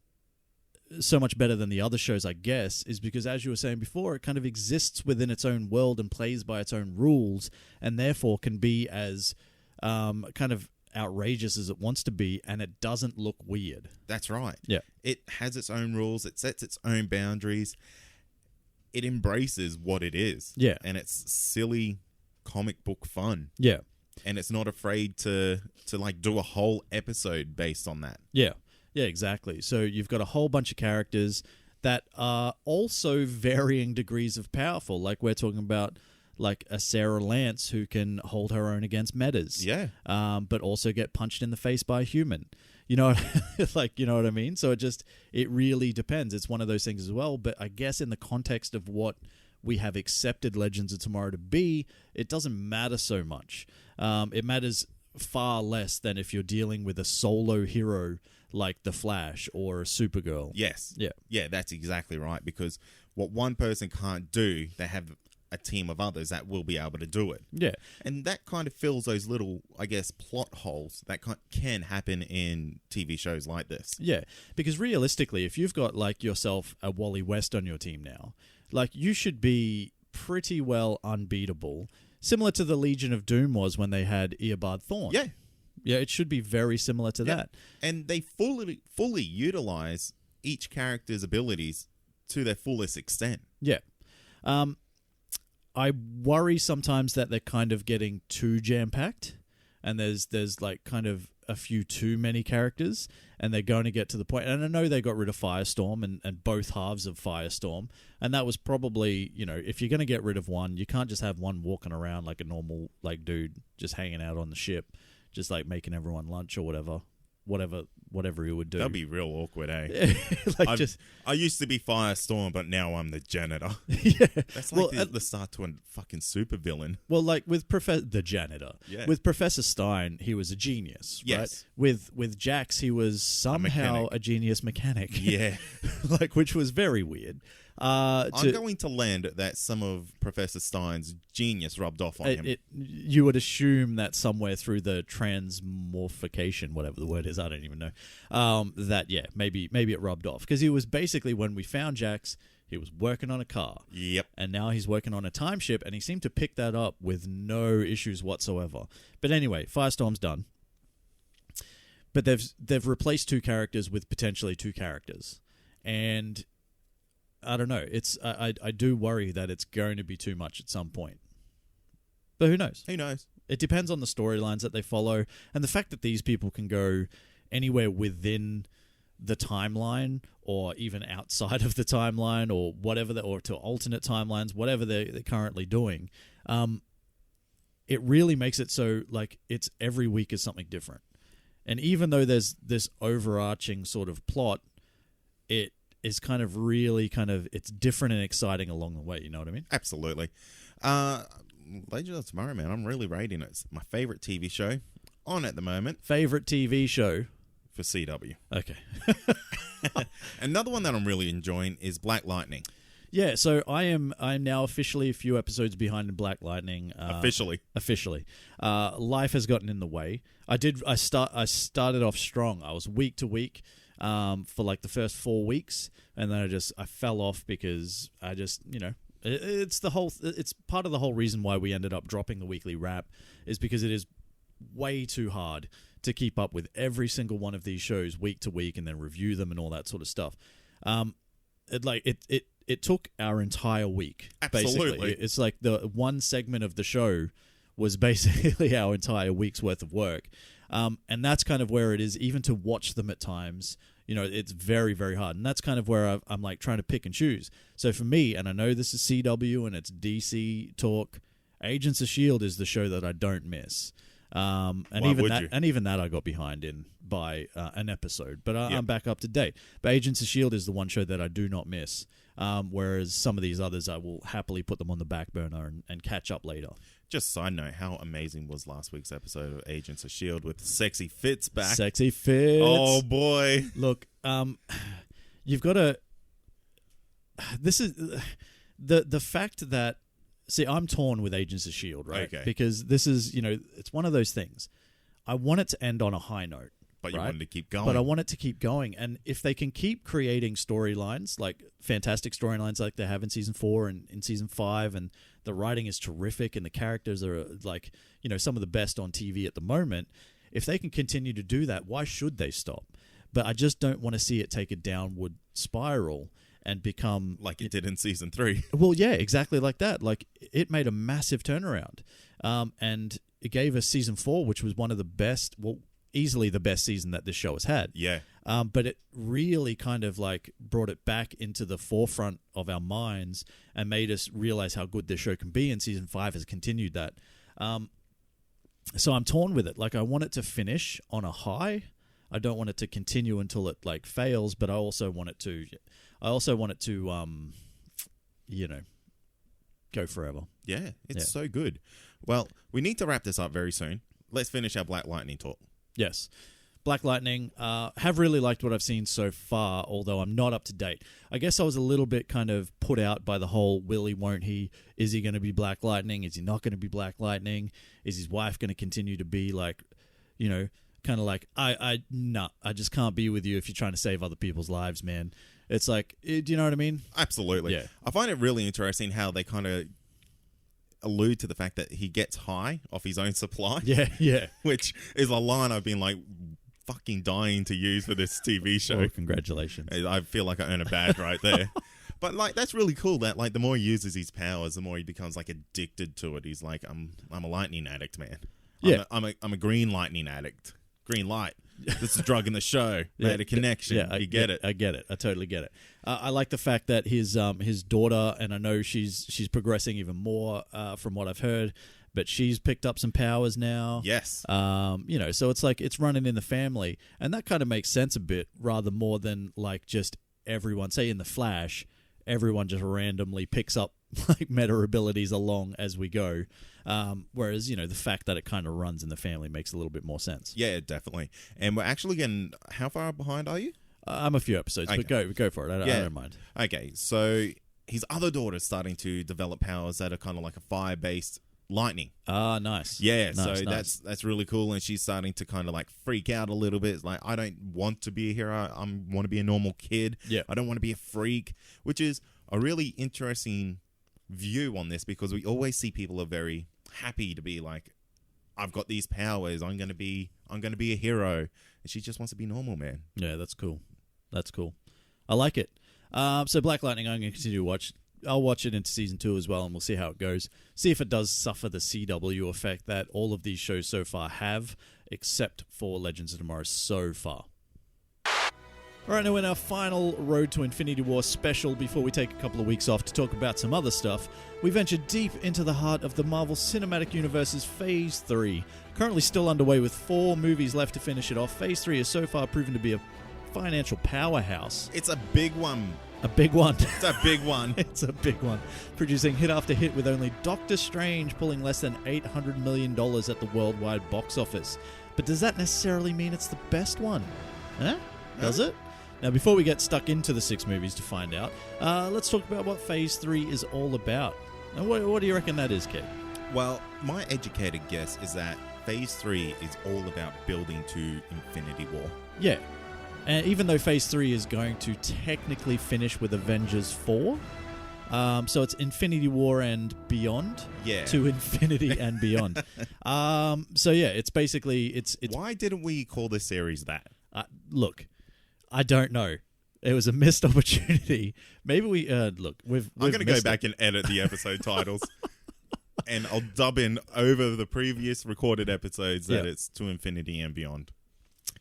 so much better than the other shows, I guess, is because, as you were saying before, it kind of exists within its own world and plays by its own rules, and therefore can be as kind of outrageous as it wants to be, and it doesn't look weird. That's right. Yeah. It has its own rules. It sets its own boundaries. It embraces what it is. Yeah. And it's silly comic book fun. Yeah. And it's not afraid to like do a whole episode based on that. Yeah. Yeah, exactly. So you've got a whole bunch of characters that are also varying degrees of powerful. Like we're talking about, like a Sarah Lance who can hold her own against metas. Yeah. But also get punched in the face by a human. You know what I mean? So it really depends. It's one of those things as well. But I guess in the context of what we have accepted Legends of Tomorrow to be, it doesn't matter so much. It matters far less than if you're dealing with a solo hero like The Flash or Supergirl. Yes. Yeah. Yeah, that's exactly right. Because what one person can't do, they have a team of others that will be able to do it. Yeah. And that kind of fills those little, I guess, plot holes that can happen in TV shows like this. Yeah. Because realistically, if you've got like yourself a Wally West on your team now, like you should be pretty well unbeatable. Similar to the Legion of Doom was when they had Eobard Thawne. Yeah. Yeah, it should be very similar to that. And they fully utilize each character's abilities to their fullest extent. Yeah. I worry sometimes that they're kind of getting too jam-packed, and there's like kind of a few too many characters, and they're going to get to the point. And I know they got rid of Firestorm and both halves of Firestorm, and that was probably, if you're going to get rid of one, you can't just have one walking around like a normal like dude just hanging out on the ship, just like making everyone lunch or whatever he would do. That'd be real awkward, eh? I used to be Firestorm, but now I'm the janitor. Yeah. That's like the start to a fucking supervillain. Well, like with the janitor. Yeah. With Professor Stein, he was a genius, right? Yes. With Jax, he was somehow a genius mechanic. Yeah. Which was very weird. I'm going to land that some of Professor Stein's genius rubbed off on him. You would assume that somewhere through the transmorphication, whatever the word is, I don't even know, maybe it rubbed off. Because he was basically, when we found Jax, he was working on a car. Yep. And now he's working on a time ship, and he seemed to pick that up with no issues whatsoever. But anyway, Firestorm's done. But they've replaced two characters with potentially two characters. And I don't know. I do worry that it's going to be too much at some point. But who knows? Who knows? It depends on the storylines that they follow, and the fact that these people can go anywhere within the timeline, or even outside of the timeline, or whatever, or to alternate timelines, whatever they're currently doing. It really makes it so like it's every week is something different. And even though there's this overarching sort of plot, it is kind of really it's different and exciting along the way. You know what I mean? Absolutely. Legends of Tomorrow, man, I'm really rating it. It's my favorite TV show on at the moment. Favorite TV show? For CW. Okay. Another one that I'm really enjoying is Black Lightning. Yeah, so I'm now officially a few episodes behind in Black Lightning. Officially. Life has gotten in the way. I started off strong. I was week to week for like the first 4 weeks, and then I fell off because I just, it's part of the whole reason why we ended up dropping the weekly wrap, is because it is way too hard to keep up with every single one of these shows week to week and then review them and all that sort of stuff. It took our entire week. Absolutely. Basically. It's like the one segment of the show was basically our entire week's worth of work. And that's kind of where it is, even to watch them at times, it's very, very hard. And that's kind of where I'm like trying to pick and choose. So for me, and I know this is CW and it's DC talk, Agents of S.H.I.E.L.D. is the show that I don't miss. And even that I got behind in by an episode, but I'm back up to date. But Agents of S.H.I.E.L.D. is the one show that I do not miss, whereas some of these others I will happily put them on the back burner and catch up later. Just side note, how amazing was last week's episode of Agents of S.H.I.E.L.D. with Sexy Fitz back? Sexy Fitz. Oh, boy. Look, you've got to... This is... The fact that... See, I'm torn with Agents of S.H.I.E.L.D., right? Okay. Because this is, it's one of those things. I want it to end on a high note. But you wanted to keep going. But I want it to keep going. And if they can keep creating storylines, like fantastic storylines like they have in Season 4 and in Season 5, and the writing is terrific and the characters are like, some of the best on TV at the moment, if they can continue to do that, why should they stop? But I just don't want to see it take a downward spiral and become... Like it did in Season 3. Well, yeah, exactly like that. Like, it made a massive turnaround. And it gave us Season 4, which was one of the best... Well, easily the best season that this show has had. Yeah. But it really kind of, like, brought it back into the forefront of our minds and made us realize how good this show can be, and Season 5 has continued that. So I'm torn with it. Like, I want it to finish on a high. I don't want it to continue until it, like, fails, but I also want it to... go forever. Yeah, it's so good. Well, we need to wrap this up very soon. Let's finish our Black Lightning talk. Yes. Black Lightning, have really liked what I've seen so far, although I'm not up to date. I guess I was a little bit kind of put out by the whole will he, won't he? Is he going to be Black Lightning? Is he not going to be Black Lightning? Is his wife going to continue to be like, kind of like, I just can't be with you if you're trying to save other people's lives, man. It's like, do you know what I mean? Absolutely. Yeah. I find it really interesting how they kind of allude to the fact that he gets high off his own supply. Yeah, yeah. Which is a line I've been like fucking dying to use for this TV show. Oh, congratulations. I feel like I earn a badge right there. But like that's really cool that like the more he uses his powers, the more he becomes like addicted to it. He's like, I'm a lightning addict, man. I'm a green lightning addict. Green light. This is a drug in the show. They had a connection. Yeah, you get it. I get it. I totally get it. I like the fact that his daughter, and I know she's progressing even more from what I've heard, but she's picked up some powers now. Yes. So it's like it's running in the family, and that kind of makes sense a bit, rather more than like just everyone. Say in the Flash, everyone just randomly picks up like meta abilities along as we go. Whereas, the fact that it kind of runs in the family makes a little bit more sense. Yeah, definitely. And we're actually getting... How far behind are you? I'm a few episodes, but go for it. I don't mind. Okay, so his other daughter's starting to develop powers that are kind of like a fire-based lightning. Ah, nice. Yeah, nice. that's really cool, and she's starting to kind of like freak out a little bit. It's like, I don't want to be a hero. I want to be a normal kid. Yeah. I don't want to be a freak, which is a really interesting view on this because we always see people are very happy to be like, I've got these powers, I'm gonna be a hero, and she just wants to be normal, man. Yeah, that's cool. I like it. So Black Lightning, I'm gonna continue to watch. I'll watch it into Season 2 as well, and we'll see how it goes. See if it does suffer the CW effect that all of these shows so far have, except for Legends of Tomorrow so far. All right, now in our final Road to Infinity War special, before we take a couple of weeks off to talk about some other stuff, we venture deep into the heart of the Marvel Cinematic Universe's Phase 3. Currently still underway with 4 movies left to finish it off, Phase 3 has so far proven to be a financial powerhouse. It's a big one. A big one. It's a big one. It's a big one. Producing hit after hit with only Doctor Strange pulling less than $800 million at the worldwide box office. But does that necessarily mean it's the best one? Huh? Does it? Now, before we get stuck into the 6 movies to find out, let's talk about what Phase 3 is all about. Now, what do you reckon that is, Kate? Well, my educated guess is that Phase 3 is all about building to Infinity War. Yeah. And even though Phase 3 is going to technically finish with Avengers 4, So it's Infinity War and Beyond. Yeah. To Infinity and Beyond. So yeah, it's basically it's. Why didn't we call this series that? Look, I don't know. It was a missed opportunity. Maybe we look. I'm going to go back and edit the episode titles, and I'll dub in over the previous recorded episodes that it's To Infinity and Beyond.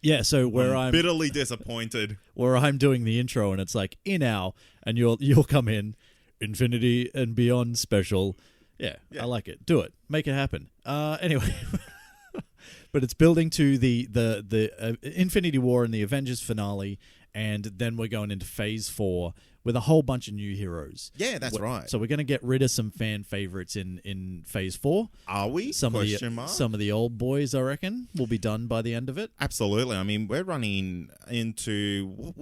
Yeah, so I'm bitterly disappointed. Where I'm doing the intro and it's like and you'll come in, Infinity and Beyond special. Yeah, I like it. Do it. Make it happen. Anyway, but it's building to the Infinity War and the Avengers finale, and then we're going into Phase 4 with a whole bunch of new heroes. Yeah, that's right. So we're going to get rid of some fan favorites in Phase 4. Are we? Some of the old boys, I reckon, will be done by the end of it. Absolutely. I mean, we're running into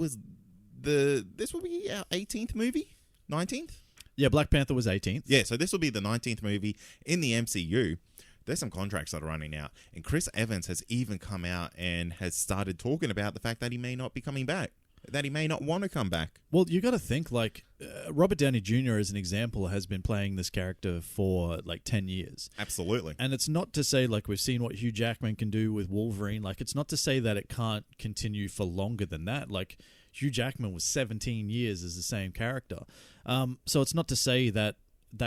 this will be our 18th movie? 19th? Yeah, Black Panther was 18th. Yeah, so this will be the 19th movie in the MCU. There's some contracts that are running out. And Chris Evans has even come out and has started talking about the fact that he may not be coming back. That he may not want to come back. Well, you got to think, like, Robert Downey Jr., as an example, has been playing this character for, like, 10 years. Absolutely. And it's not to say, like, we've seen what Hugh Jackman can do with Wolverine. Like, it's not to say that it can't continue for longer than that. Like, Hugh Jackman was 17 years as the same character. So it's not to say that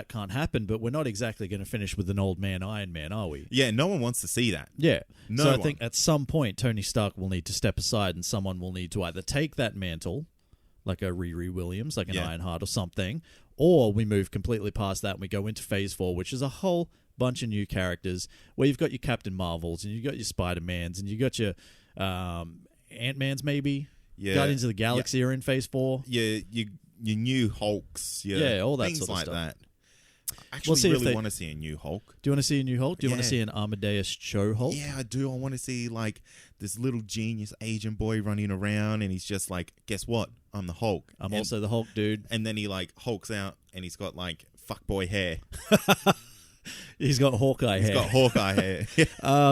can't happen, but we're not exactly going to finish with an old man Iron Man, are we? Yeah, no one wants to see that. Yeah. So I think at some point, Tony Stark will need to step aside and someone will need to either take that mantle, like a Riri Williams, like an Ironheart or something, or we move completely past that and we go into Phase 4, which is a whole bunch of new characters where you've got your Captain Marvels and you've got your Spider-Mans and you've got your Ant-Mans maybe. Yeah. Guardians of the Galaxy are in Phase 4. Yeah, your new Hulks. All that things sort of like stuff. That. I actually really want to see a new Hulk. Do you want to see a new Hulk? Do you want to see an Amadeus Cho Hulk? Yeah, I do. I want to see, like, this little genius Asian boy running around, and he's just like, guess what? I'm the Hulk. I'm also the Hulk, dude. And then he, like, hulks out, and he's got, like, fuckboy hair. He's got Hawkeye hair. He's got Hawkeye hair.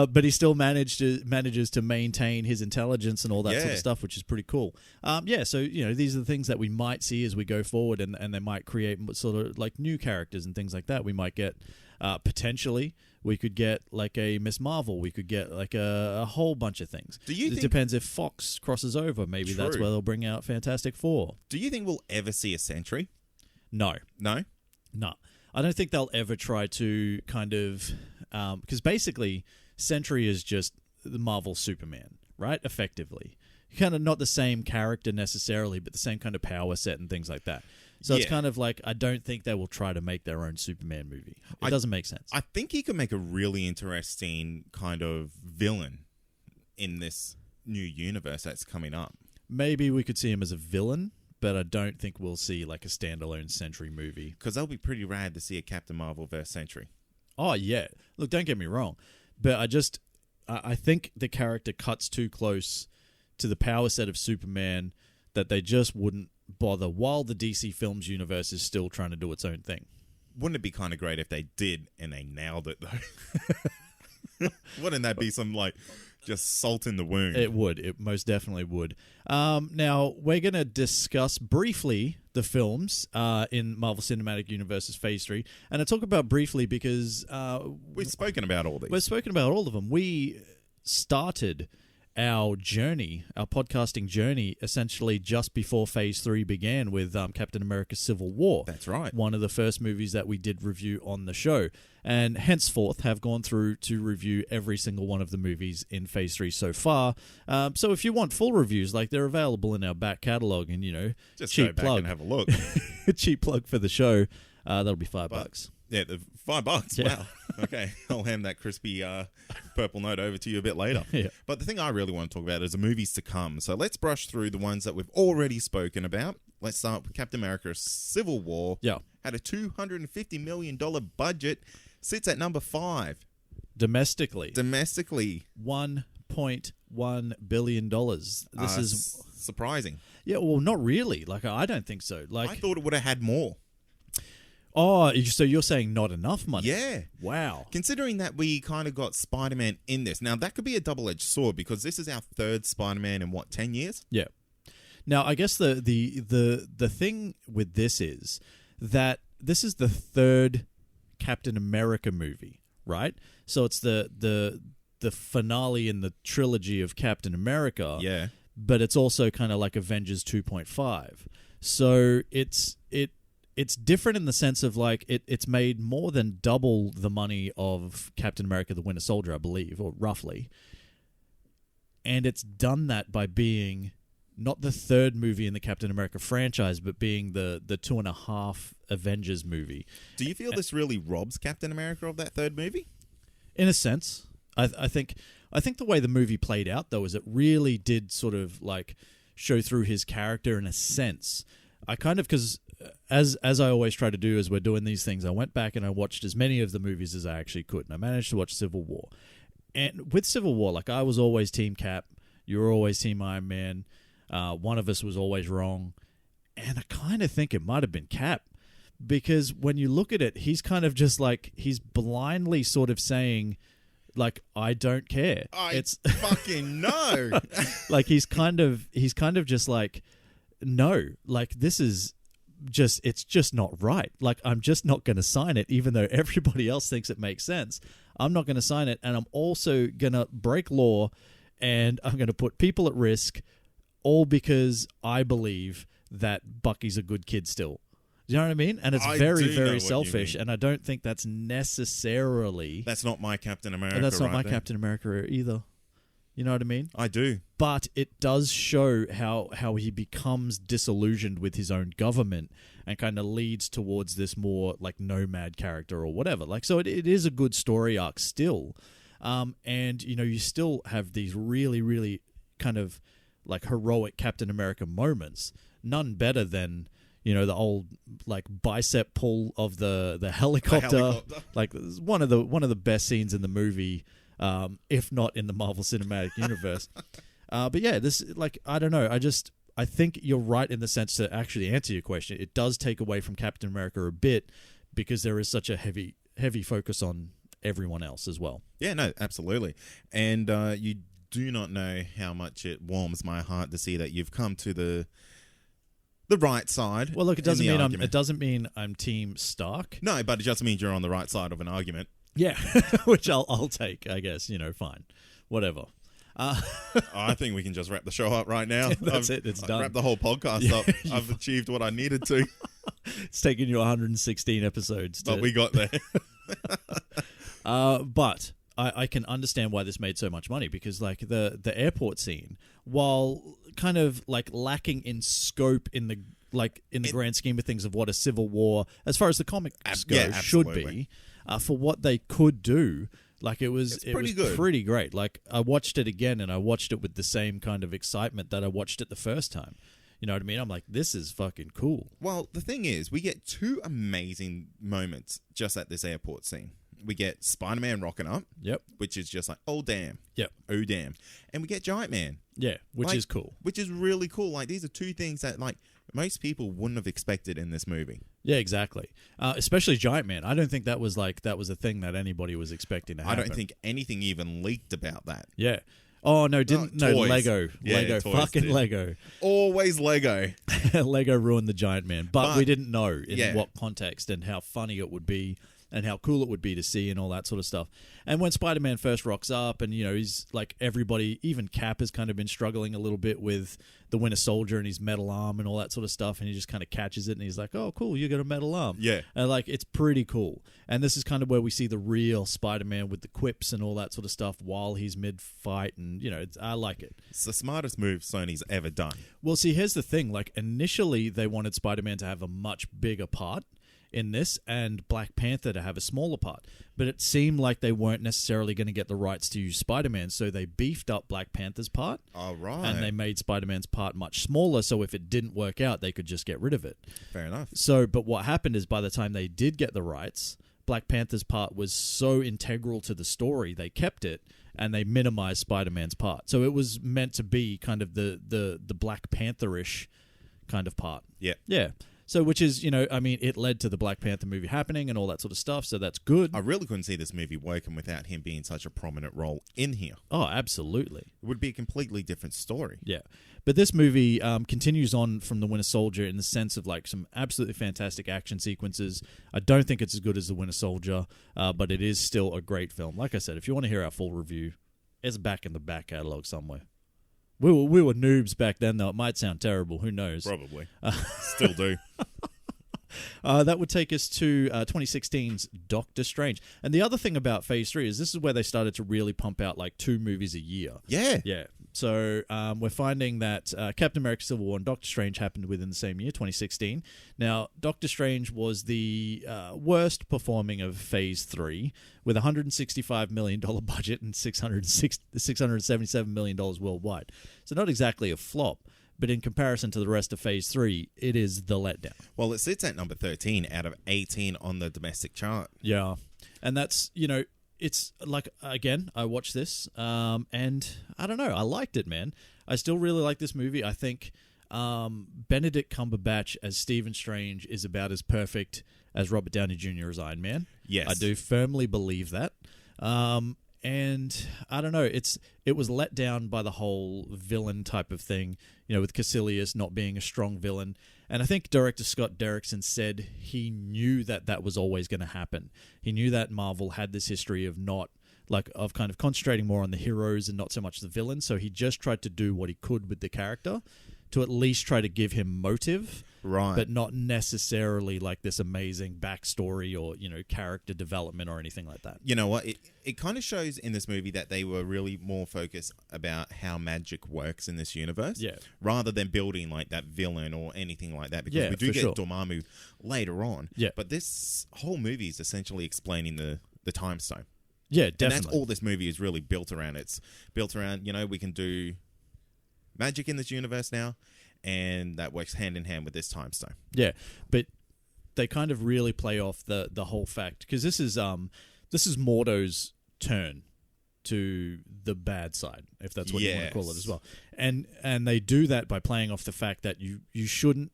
But he still manages to maintain his intelligence and all that sort of stuff, which is pretty cool. So, these are the things that we might see as we go forward, and they might create sort of like new characters and things like that. We might get, potentially, we could get like a Miss Marvel. We could get like a whole bunch of things. It depends if Fox crosses over. Maybe that's where they'll bring out Fantastic Four. Do you think we'll ever see a Sentry? No. No? No. I don't think they'll ever try to kind of... because basically, Sentry is just the Marvel Superman, right? Effectively. Kind of not the same character necessarily, but the same kind of power set and things like that. So it's kind of like, I don't think they will try to make their own Superman movie. It doesn't make sense. I think he could make a really interesting kind of villain in this new universe that's coming up. Maybe we could see him as a villain, but I don't think we'll see like a standalone Sentry movie. Because that'll be pretty rad to see a Captain Marvel versus Sentry. Oh, yeah. Look, don't get me wrong. But I think the character cuts too close to the power set of Superman that they just wouldn't bother while the DC Films universe is still trying to do its own thing. Wouldn't it be kind of great if they did and they nailed it, though? Wouldn't that be some, like... just salt in the wound? It would. It most definitely would. Now, we're going to discuss briefly the films in Marvel Cinematic Universe's Phase 3. And I talk about briefly because... we've spoken about all these. We've spoken about all of them. We started our journey, our podcasting journey, essentially just before Phase 3 began with Captain America Civil War. That's right. One of the first movies that we did review on the show. And henceforth have gone through to review every single one of the movies in Phase 3 so far. So if you want full reviews, like they're available in our back catalogue and, just cheap go back plug. And have a look. Cheap plug for the show. That'll be $5. Yeah, the $5. Yeah. Wow. Okay, I'll hand that crispy purple note over to you a bit later. Yeah. But the thing I really want to talk about is the movies to come. So let's brush through the ones that we've already spoken about. Let's start with Captain America Civil War. Yeah. Had a $250 million budget. Sits at number 5. Domestically. $1.1 billion. This is surprising. Yeah, well, not really. Like, I don't think so. Like, I thought it would have had more. Oh, so you're saying not enough money? Yeah. Wow. Considering that we kind of got Spider-Man in this. Now, that could be a double-edged sword because this is our third Spider-Man in, 10 years? Yeah. Now, I guess the thing with this is that this is the third Captain America movie, right? So it's the finale in the trilogy of Captain America. Yeah. But it's also kind of like Avengers 2.5. So it's different in the sense of like it's made more than double the money of Captain America: The Winter Soldier, I believe, or roughly. And it's done that by being not the third movie in the Captain America franchise, but being the 2.5 Avengers movie. Do you feel this really robs Captain America of that third movie? In a sense, I think the way the movie played out, though, is it really did sort of like show through his character in a sense. I kind of, because as I always try to do as we're doing these things, I went back and I watched as many of the movies as I actually could, and I managed to watch Civil War. And with Civil War, like I was always Team Cap, you were always Team Iron Man. One of us was always wrong, and I kind of think it might have been Cap, because when you look at it, he's kind of just like he's blindly sort of saying, like, I don't care. It's fucking no. Like he's kind of just like, no, like this is just, it's just not right. Like I'm just not going to sign it, even though everybody else thinks it makes sense. I'm not going to sign it, and I'm also going to break law, and I'm going to put people at risk, all because I believe that Bucky's a good kid still. Do you know what I mean? And it's very selfish, and I don't think that's necessarily... That's not my Captain America. That's not right my there. Captain America either. You know what I mean? I do. But it does show how he becomes disillusioned with his own government and kind of leads towards this more like nomad character or whatever. Like, so it is a good story arc still. And, you know, you still have these really, really kind of like heroic Captain America moments. None better than... You know, the old like bicep pull of the helicopter. Like one of the best scenes in the movie, if not in the Marvel Cinematic Universe. But yeah, this, like, I don't know. I think you're right in the sense to actually answer your question. It does take away from Captain America a bit because there is such a heavy focus on everyone else as well. Yeah, no, absolutely. And you do not know how much it warms my heart to see that you've come to the right side. Well, look, it doesn't mean I'm Team Stark. No, but it just means you're on the right side of an argument. Yeah, which I'll take, I guess. You know, fine, whatever. I think we can just wrap the show up right now. That's it. It's done. Wrap the whole podcast up. I've achieved what I needed to. It's taken you 116 episodes. But we got there. But I can understand why this made so much money, because like the airport scene, while kind of like lacking in scope in the grand scheme of things of what a Civil War, as far as the comics go, should be, for what they could do, like it was pretty great. Like I watched it again, and I watched it with the same kind of excitement that I watched it the first time. You know what I mean? I'm like, this is fucking cool. Well, the thing is, we get two amazing moments just at this airport scene. We get Spider-Man rocking up. Yep. Which is just like, oh, damn. Yep. Oh, damn. And we get Giant Man. Yeah, which is cool. Which is really cool. Like, these are two things that, like, most people wouldn't have expected in this movie. Yeah, exactly. Especially Giant Man. I don't think that was a thing that anybody was expecting to happen. I don't think anything even leaked about that. Yeah. Oh, no, Lego. Yeah, Lego. Fucking did. Lego. Always Lego. Lego ruined the Giant Man. But we didn't know in what context and how funny it would be and how cool it would be to see and all that sort of stuff. And when Spider-Man first rocks up and, you know, he's like everybody, even Cap has kind of been struggling a little bit with the Winter Soldier and his metal arm and all that sort of stuff. And he just kind of catches it and he's like, oh, cool, you got a metal arm. Yeah. And like, it's pretty cool. And this is kind of where we see the real Spider-Man with the quips and all that sort of stuff while he's mid-fight. And, you know, I like it. It's the smartest move Sony's ever done. Well, see, here's the thing. Like, initially, they wanted Spider-Man to have a much bigger part in this and Black Panther to have a smaller part. But it seemed like they weren't necessarily going to get the rights to use Spider-Man, so they beefed up Black Panther's part. All right. And they made Spider-Man's part much smaller, so if it didn't work out, they could just get rid of it. Fair enough. So, but what happened is by the time they did get the rights, Black Panther's part was so integral to the story, they kept it, and they minimized Spider-Man's part. So it was meant to be kind of the Black Panther-ish kind of part. Yeah. Yeah. So, which is, I mean, it led to the Black Panther movie happening and all that sort of stuff. So that's good. I really couldn't see this movie working without him being such a prominent role in here. Oh, absolutely. It would be a completely different story. Yeah. But this movie continues on from The Winter Soldier in the sense of like some absolutely fantastic action sequences. I don't think it's as good as The Winter Soldier, but it is still a great film. Like I said, if you want to hear our full review, it's back in the back catalog somewhere. We were noobs back then, though. It might sound terrible. Who knows? Probably. Still do. That would take us to 2016's Doctor Strange. And the other thing about Phase 3 is this is where they started to really pump out like 2 movies a year. Yeah. Yeah. So we're finding that Captain America Civil War and Doctor Strange happened within the same year, 2016. Now, Doctor Strange was the worst performing of Phase 3 with a $165 million budget and $677 million worldwide. So not exactly a flop. But in comparison to the rest of Phase 3, it is the letdown. Well, it sits at number 13 out of 18 on the domestic chart. Yeah. And that's, it's like, again, I watched this, and I don't know, I liked it, man. I still really like this movie. I think Benedict Cumberbatch as Stephen Strange is about as perfect as Robert Downey Jr. as Iron Man. Yes. I do firmly believe that. And I don't know, it was let down by the whole villain type of thing, with Caecilius not being a strong villain. And I think director Scott Derrickson said he knew that was always going to happen. He knew that Marvel had this history of kind of concentrating more on the heroes and not so much the villains. So he just tried to do what he could with the character to at least try to give him motive. Right. But not necessarily like this amazing backstory or, character development or anything like that. You know what? It kind of shows in this movie that they were really more focused about how magic works in this universe. Yeah. Rather than building like that villain or anything like that. Because we do get Dormammu later on. Yeah. But this whole movie is essentially explaining the time stone. Yeah, definitely. And that's all this movie is really built around. It's built around, we can do magic in this universe now. And that works hand in hand with this time stone. Yeah, but they kind of really play off the whole fact because this is Mordo's turn to the bad side, if that's what you want to call it as well. And they do that by playing off the fact that you shouldn't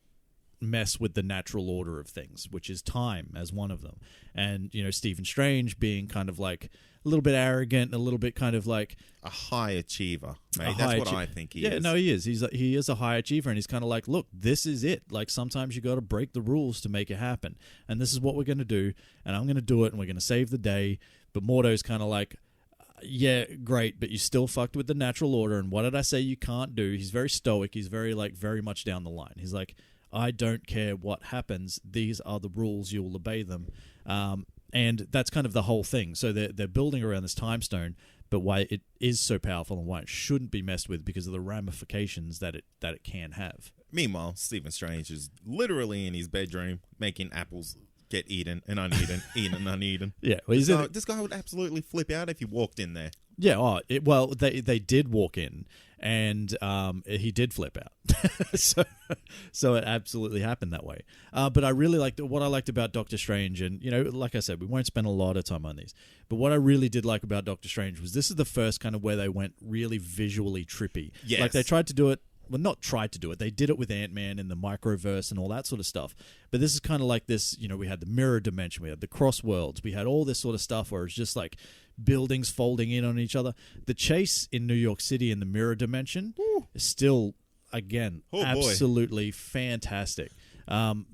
mess with the natural order of things, which is time as one of them. And Stephen Strange being kind of like a little bit arrogant, a little bit kind of like a high achiever, mate. That's what I think he is. Yeah, no, he is. He is a high achiever, and he's kind of like, look, this is it. Like sometimes you got to break the rules to make it happen, and this is what we're going to do, and I'm going to do it, and we're going to save the day. But Mordo's kind of like, yeah, great, but you still fucked with the natural order, and what did I say you can't do? He's very stoic. He's very much down the line. He's like, I don't care what happens. These are the rules. You'll obey them. And that's kind of the whole thing. So they're building around this time stone, but why it is so powerful and why it shouldn't be messed with because of the ramifications that it can have. Meanwhile, Stephen Strange is literally in his bedroom making apples get eaten and uneaten, eaten and uneaten. Yeah, well, this guy would absolutely flip out if he walked in there. Yeah, they did walk in, and he did flip out. so it absolutely happened that way. But I really liked what I liked about Doctor Strange, and like I said, we won't spend a lot of time on these. But what I really did like about Doctor Strange was this is the first kind of where they went really visually trippy. Yes. Like they tried to do it. Well, not tried to do it. They did it with Ant-Man and the microverse and all that sort of stuff. But this is kind of like this, we had the mirror dimension, we had the cross worlds, we had all this sort of stuff where it's just like buildings folding in on each other. The chase in New York City in the mirror dimension is still, again, absolutely fantastic.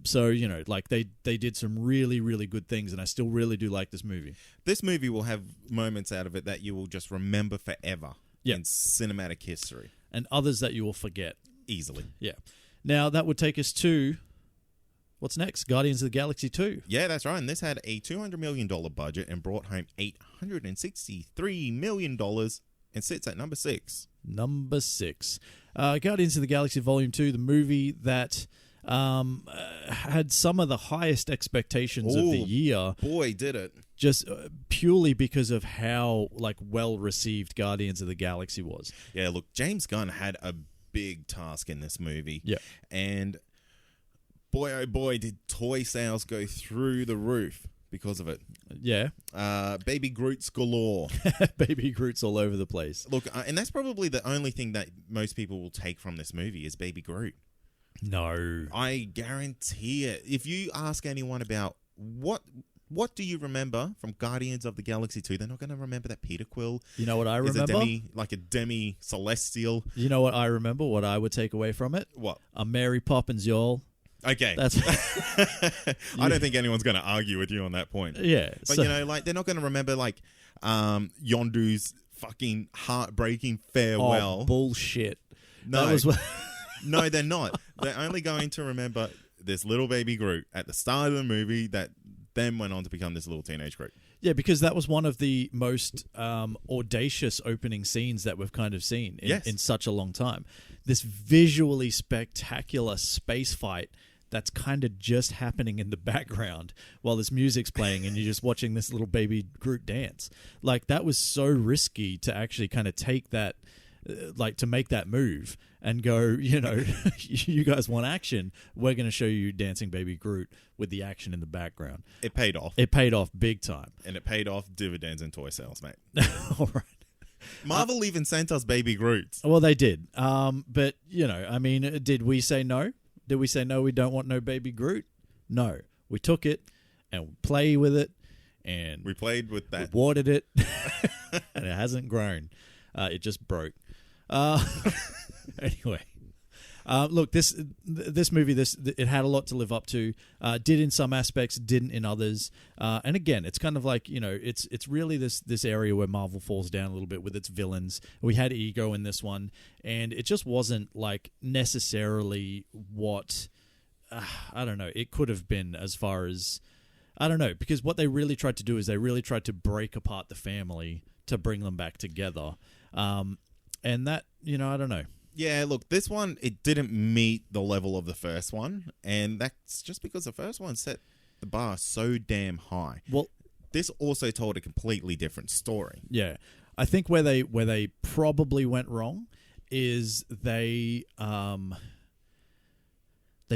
So, like they did some really, really good things, and I still really do like this movie. This movie will have moments out of it that you will just remember forever in cinematic history. And others that you will forget. Easily. Yeah. Now, that would take us to... What's next? Guardians of the Galaxy 2. Yeah, that's right. And this had a $200 million budget and brought home $863 million and sits at number 6. Number 6. Guardians of the Galaxy Volume 2, the movie that had some of the highest expectations of the year. Boy, did it. Just purely because of how well received Guardians of the Galaxy was. Yeah, look, James Gunn had a big task in this movie. Yeah. And boy, oh boy, did toy sales go through the roof because of it. Yeah. Baby Groot's galore. Baby Groot's all over the place. Look, and that's probably the only thing that most people will take from this movie is Baby Groot. No. I guarantee it. If you ask anyone about what do you remember from Guardians of the Galaxy 2, they're not going to remember that Peter Quill You know what I is remember? a demi celestial. You know what I remember? What I would take away from it? What? A Mary Poppins, y'all. Okay. That's I don't think anyone's going to argue with you on that point. yeah. But, they're not going to remember, Yondu's fucking heartbreaking farewell. Oh, bullshit. No. That was what. No, they're not. They're only going to remember this little baby Groot at the start of the movie that then went on to become this little teenage Groot. Yeah, because that was one of the most audacious opening scenes that we've kind of seen in such a long time. This visually spectacular space fight that's kind of just happening in the background while this music's playing and you're just watching this little baby Groot dance. Like, that was so risky to actually kind of take that, to make that move and go, you guys want action, we're going to show you dancing baby Groot with the action in the background. It paid off. It paid off big time. And it paid off dividends in toy sales, mate. All right. Marvel even sent us baby Groots. Well, they did. But, did we say no? Did we say no, we don't want no baby Groot? No. We took it and we played with it and we played with that. We watered it and it hasn't grown. It just broke. Anyway. Look, this movie, it had a lot to live up to. Did in some aspects, didn't in others. And again, it's kind of like, it's really this area where Marvel falls down a little bit with its villains. We had Ego in this one, and it just wasn't necessarily what I don't know. It could have been as far as I don't know, because what they really tried to do is they really tried to break apart the family to bring them back together. And that, I don't know. Yeah, look, this one, it didn't meet the level of the first one, and that's just because the first one set the bar so damn high. Well, this also told a completely different story. Yeah. I think where they probably went wrong is they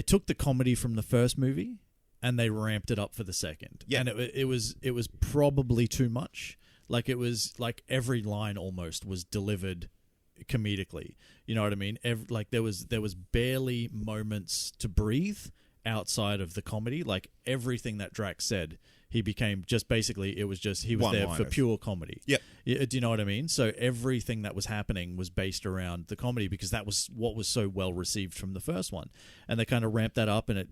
took the comedy from the first movie and they ramped it up for the second. Yeah. And it was probably too much. It was like every line almost was delivered comedically. You know what I mean? There was barely moments to breathe outside of the comedy. Everything that Drax said, he became just basically, he was there for pure comedy. Yep. Do you know what I mean? So everything that was happening was based around the comedy because that was what was so well received from the first one. And they kind of ramped that up and it,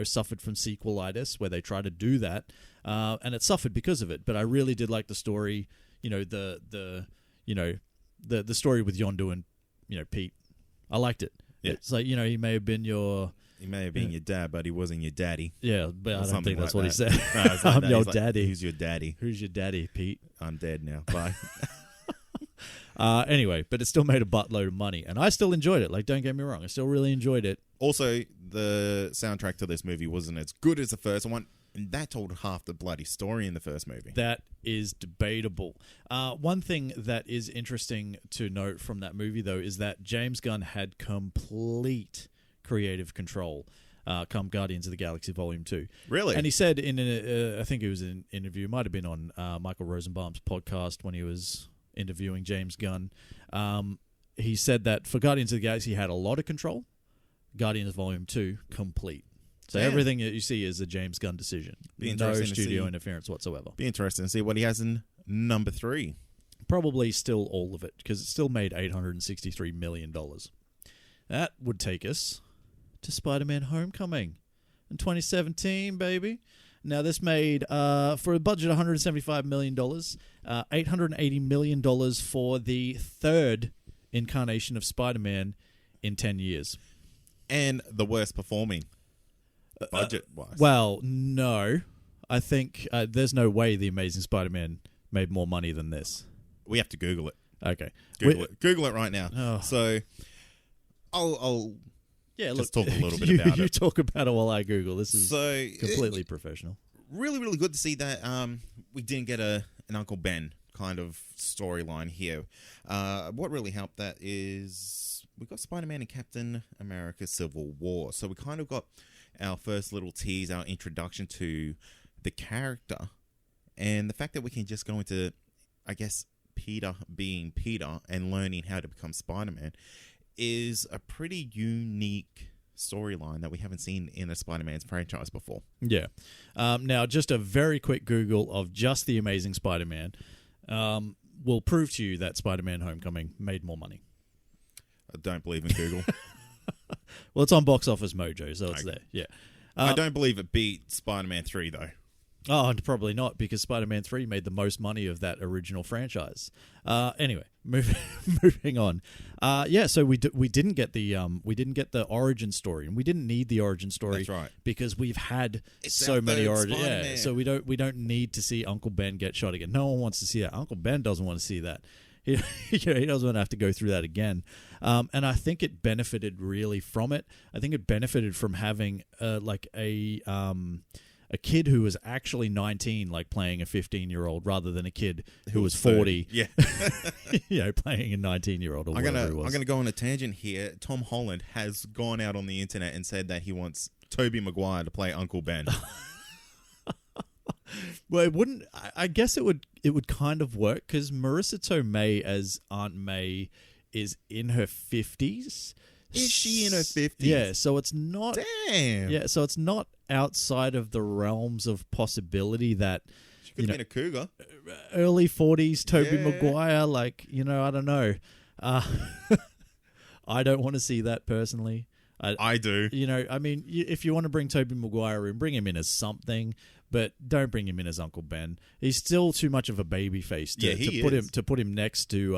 suffered from sequelitis where they tried to do that. And it suffered because of it. But I really did like the story, the story with Yondu and, Pete. I liked it. Yeah. It's like, he may have been your dad, but he wasn't your daddy. Yeah, but I don't think that's what he said. No, it's like I'm that. your He's like, daddy. who's your daddy? Who's your daddy, Pete? I'm dead now. Bye. Anyway, but it still made a buttload of money. And I still enjoyed it. Don't get me wrong. I still really enjoyed it. Also, the soundtrack to this movie wasn't as good as the first one. And that told half the bloody story in the first movie. That is debatable. One thing that is interesting to note from that movie, though, is that James Gunn had complete creative control come Guardians of the Galaxy Volume 2. Really? And he said in I think it was an interview, it might have been on Michael Rosenbaum's podcast when he was interviewing James Gunn. He said that for Guardians of the Galaxy, he had a lot of control. Guardians Volume 2, complete. So everything that you see is a James Gunn decision. No studio interference whatsoever. Be interesting to see what he has in number 3. Probably still all of it, because it still made $863 million. That would take us to Spider-Man Homecoming in 2017, baby. Now, this made, for a budget of $175 million, $880 million for the third incarnation of Spider-Man in 10 years. And the worst performing. Budget-wise. Well, no. I think there's no way The Amazing Spider-Man made more money than this. We have to Google it. Okay. Google it right now. Oh. So, I'll just talk a little bit about it. You talk about it while I Google. This is so completely professional. Really, really good to see that we didn't get an Uncle Ben kind of storyline here. What really helped that is we got Spider-Man and Captain America Civil War. So we kind of got our first little tease, our introduction to the character, and the fact that we can just go into, I guess, Peter being Peter and learning how to become Spider-Man is a pretty unique storyline that we haven't seen in a Spider-Man's franchise before. Yeah. Now, just a very quick Google of just the Amazing Spider-Man will prove to you that Spider-Man Homecoming made more money. I don't believe in Google. Well, it's on Box Office Mojo, so it's there. Yeah. I don't believe it beat Spider-Man 3, though. Oh, probably not, because Spider-Man 3 made the most money of that original franchise. Anyway, moving on. So we didn't get the origin story, and we didn't need the origin story. That's right. Because we've had It's so our many third origins. Yeah, Spider-Man. so we don't need to see Uncle Ben get shot again. No one wants to see that. Uncle Ben doesn't want to see that. He doesn't want to have to go through that again. And I think it benefited really from it. I think it benefited from having a kid who was actually 19, like playing a 15-year-old, rather than a kid who was 40. Yeah. Playing a 19-year-old or I'm whatever it was. going to go on a tangent here. Tom Holland has gone out on the internet and said that he wants Tobey Maguire to play Uncle Ben. Well, it wouldn't. I guess it would kind of work, because Marissa Tomei as Aunt May is in her 50s. Is she in her 50s? Yeah, so it's not. Damn. Yeah, so it's not outside of the realms of possibility that She could have been a cougar. early 40s Tobey Yeah. Maguire, like, I don't know. I don't want to see that personally. I do. I mean, if you want to bring Tobey Maguire in, bring him in as something, but don't bring him in as Uncle Ben. He's still too much of a baby face to put him next to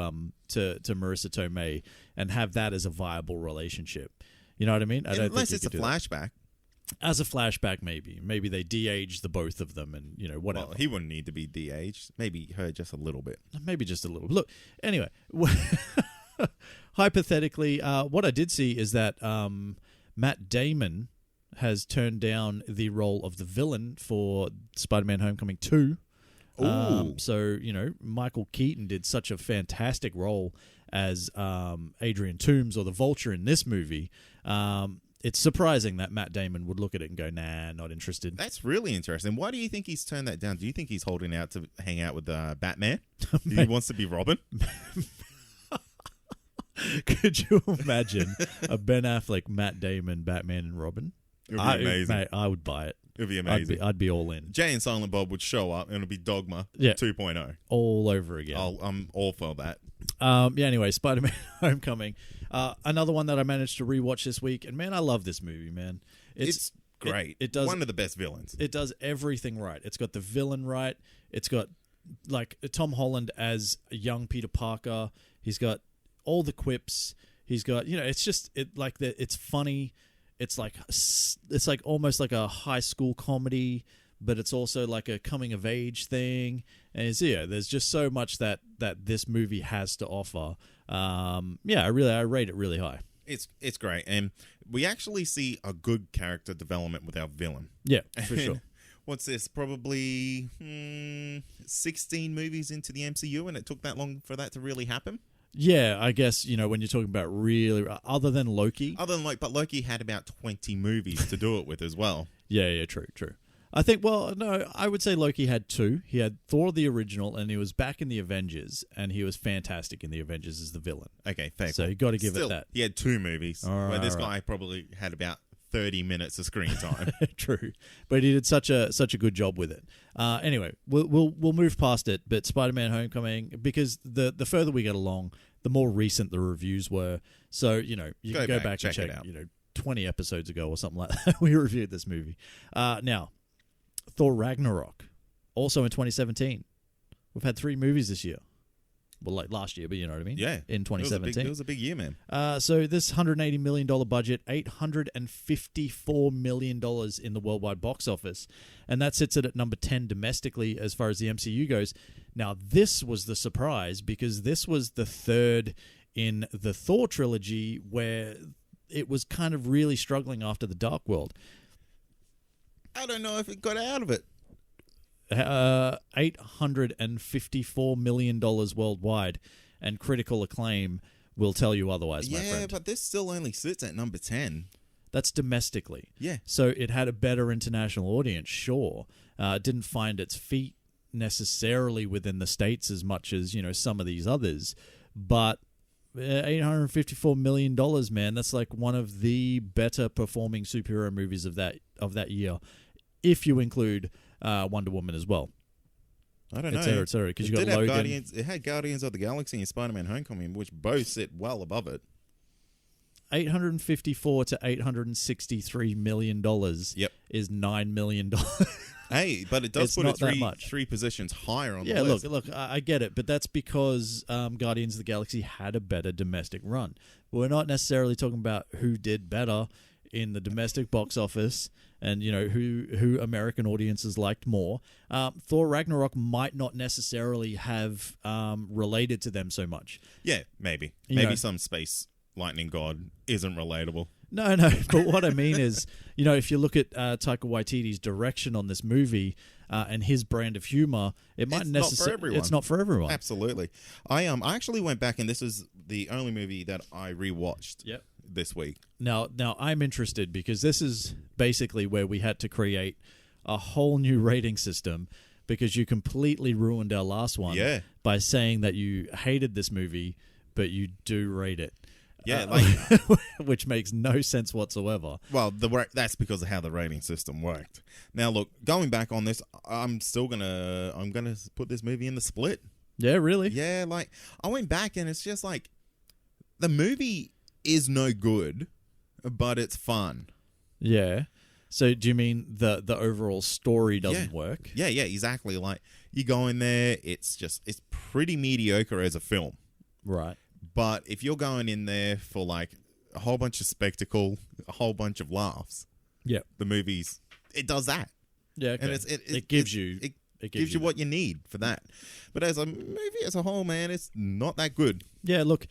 Marissa Tomei and have that as a viable relationship. You know what I mean? Unless it's a flashback. As a flashback, maybe they de-age the both of them, and whatever. Well, he wouldn't need to be de-aged. Maybe her just a little bit. Maybe just a little. Look, anyway, hypothetically, what I did see is that Matt Damon has turned down the role of the villain for Spider-Man Homecoming 2. So, Michael Keaton did such a fantastic role as Adrian Toomes or the Vulture in this movie. It's surprising that Matt Damon would look at it and go, nah, not interested. That's really interesting. Why do you think he's turned that down? Do you think he's holding out to hang out with Batman? He wants to be Robin? Could you imagine a Ben Affleck, Matt Damon, Batman, and Robin? It would be amazing. Mate, I would buy it. It would be amazing. I'd be all in. Jay and Silent Bob would show up and it would be Dogma 2.0. All over again. I'm all for that. Anyway, Spider-Man Homecoming. Another one that I managed to rewatch this week. And, man, I love this movie, man. It's great. It does one of the best villains. It does everything right. It's got the villain right. It's got, like, Tom Holland as a young Peter Parker. He's got all the quips. He's got, it's just, it's funny. It's like almost like a high school comedy, but it's also like a coming of age thing. And there's just so much that this movie has to offer. I rate it really high. It's great, and we actually see a good character development with our villain. Yeah, for sure. What's this? Probably 16 movies into the MCU, and it took that long for that to really happen. Yeah, I guess, when you're talking about really, other than Loki. But Loki had about 20 movies to do it with as well. Yeah, true. I think, I would say Loki had 2. He had Thor the original, and he was back in the Avengers, and he was fantastic in the Avengers as the villain. Okay, fair. So you got to give it that. He had 2 movies, where this guy probably had about 30 minutes of screen time. True, but he did such a good job with it. Anyway, we'll move past it. But Spider-Man: Homecoming, because the further we get along, the more recent the reviews were. So you can go back and check it out. 20 episodes ago or something like that. We reviewed this movie. Now, Thor Ragnarok, also in 2017. We've had 3 movies this year. Well, like last year, but you know what I mean? Yeah. In 2017. It was a big year, man. So this $180 million budget, $854 million in the worldwide box office. And that sits it at number 10 domestically as far as the MCU goes. Now, this was the surprise, because this was the third in the Thor trilogy where it was kind of really struggling after the Dark World. I don't know if it got out of it. $854 million worldwide, and critical acclaim will tell you otherwise, my friend. Yeah, but this still only sits at number 10. That's domestically. Yeah. So it had a better international audience, sure. It didn't find its feet necessarily within the States as much as, some of these others. But $854 million, man. That's like one of the better performing superhero movies of that year, if you include Wonder Woman as well. I don't know. Et cetera, because you got Logan. It had Guardians of the Galaxy and Spider-Man Homecoming, which both sit well above it. $854 to $863 million is $9 million. Hey, but it does put it three positions higher on the list. Yeah, look, I get it, but that's because Guardians of the Galaxy had a better domestic run. We're not necessarily talking about who did better in the domestic box office and, you know, who American audiences liked more. Thor Ragnarok might not necessarily have related to them so much. Yeah, maybe. Maybe some space lightning god isn't relatable. No, but what I mean is, you know, if you look at Taika Waititi's direction on this movie and his brand of humor, it's not for everyone. Absolutely. I actually went back, and this is the only movie that I rewatched this week. Now I'm interested because this is basically where we had to create a whole new rating system because you completely ruined our last one by saying that you hated this movie, but you do rate it. Yeah, which makes no sense whatsoever. Well, that's because of how the rating system worked. Now, look, going back on this, I'm gonna put this movie in the split. Yeah, really? Yeah, like I went back and it's just like the movie is no good, but it's fun. Yeah. So, do you mean the overall story doesn't work? Yeah, exactly. Like you go in there, it's pretty mediocre as a film, right? But if you're going in there for like a whole bunch of spectacle, a whole bunch of laughs, it does that. Yeah, okay. And it gives you what you need for that. But as a movie as a whole, man, it's not that good. Yeah, look,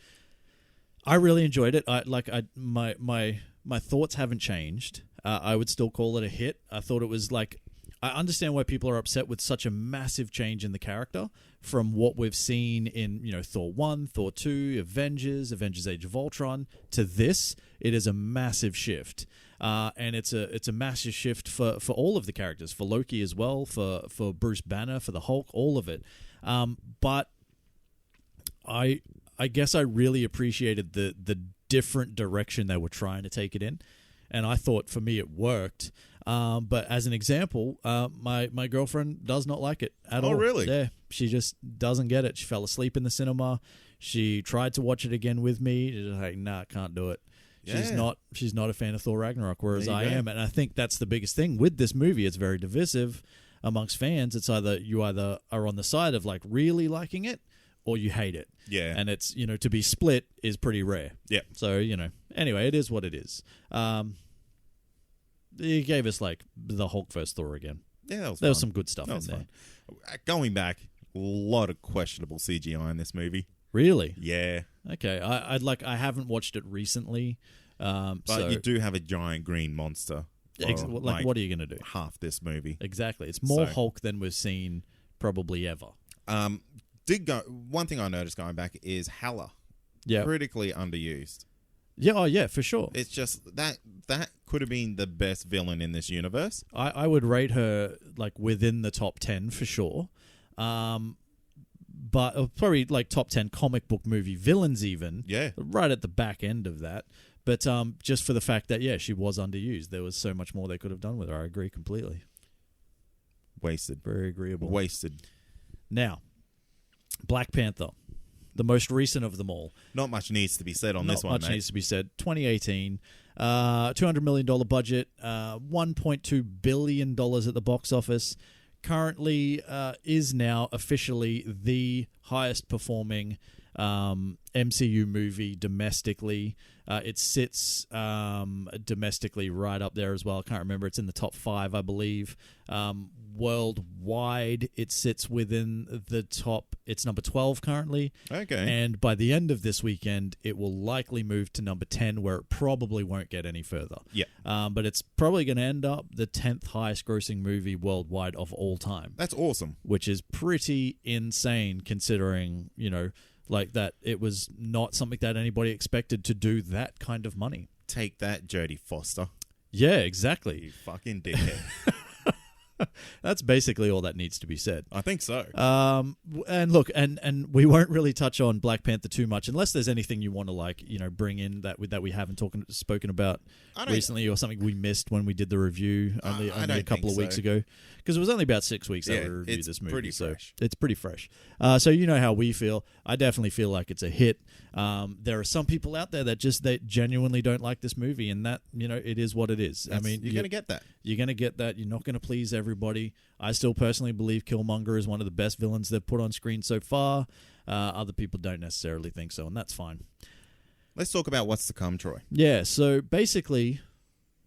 I really enjoyed it. My thoughts haven't changed. I would still call it a hit. I thought it was like, I understand why people are upset with such a massive change in the character from what we've seen in, you know, Thor 1, Thor 2, Avengers Age of Ultron to this. It is a massive shift. And it's a massive shift for all of the characters, for Loki as well, for Bruce Banner, for the Hulk, all of it. But I guess I really appreciated the different direction they were trying to take it in. And I thought for me it worked. But as an example, my girlfriend does not like it at all. Oh, really? Yeah, she just doesn't get it. She fell asleep in the cinema. She tried to watch it again with me. She's like, nah, can't do it. Yeah. She's not a fan of Thor Ragnarok, whereas I am. And I think that's the biggest thing with this movie. It's very divisive amongst fans. It's you either are on the side of like really liking it or you hate it. Yeah. And it's, you know, to be split is pretty rare. Yeah. So, you know, anyway, it is what it is. He gave us like the Hulk vs. Thor again. Yeah, there was some good stuff in there. Going back, a lot of questionable CGI in this movie. Really? Yeah. Okay, I haven't watched it recently. But you do have a giant green monster. What are you going to do? Half this movie. Exactly. It's more Hulk than we've seen probably ever. One thing I noticed going back is Hela. Yeah. Critically underused. Yeah, oh yeah, for sure. It's just that could have been the best villain in this universe. I would rate her like within the top 10 for sure. But probably like top 10 comic book movie villains even. Yeah. Right at the back end of that. But just for the fact that, she was underused. There was so much more they could have done with her. I agree completely. Wasted. Very agreeable. Wasted. Now, Black Panther. The most recent of them all. Not much needs to be said on this one, Not much needs to be said. 2018, $200 million budget, $1.2 billion at the box office. Currently is now officially the highest performing MCU movie domestically. It sits domestically right up there as well. I can't remember. It's in the top 5, I believe. Worldwide, it sits within the top. It's number 12 currently. Okay. And by the end of this weekend, it will likely move to number 10, where it probably won't get any further. Yeah. But it's probably going to end up the 10th highest grossing movie worldwide of all time. That's awesome. Which is pretty insane considering, like that it was not something that anybody expected to do that kind of money. Take that, Jodie Foster. Yeah, exactly. You fucking dickhead. That's basically all that needs to be said. I think so. And look, and we won't really touch on Black Panther too much unless there's anything you want to bring in that we haven't spoken about recently, or something we missed when we did the review only a couple of weeks ago, because it was only about 6 weeks that we reviewed this movie. Pretty fresh. It's pretty fresh. So you know how we feel. I definitely feel like it's a hit. There are some people out there that genuinely don't like this movie, and that it is what it is. I mean, you're going to get that. You're going to get that. You're not going to please everybody. I still personally believe Killmonger is one of the best villains they've put on screen so far. Other people don't necessarily think so, and that's fine. Let's talk about what's to come, Troy. Yeah, so basically,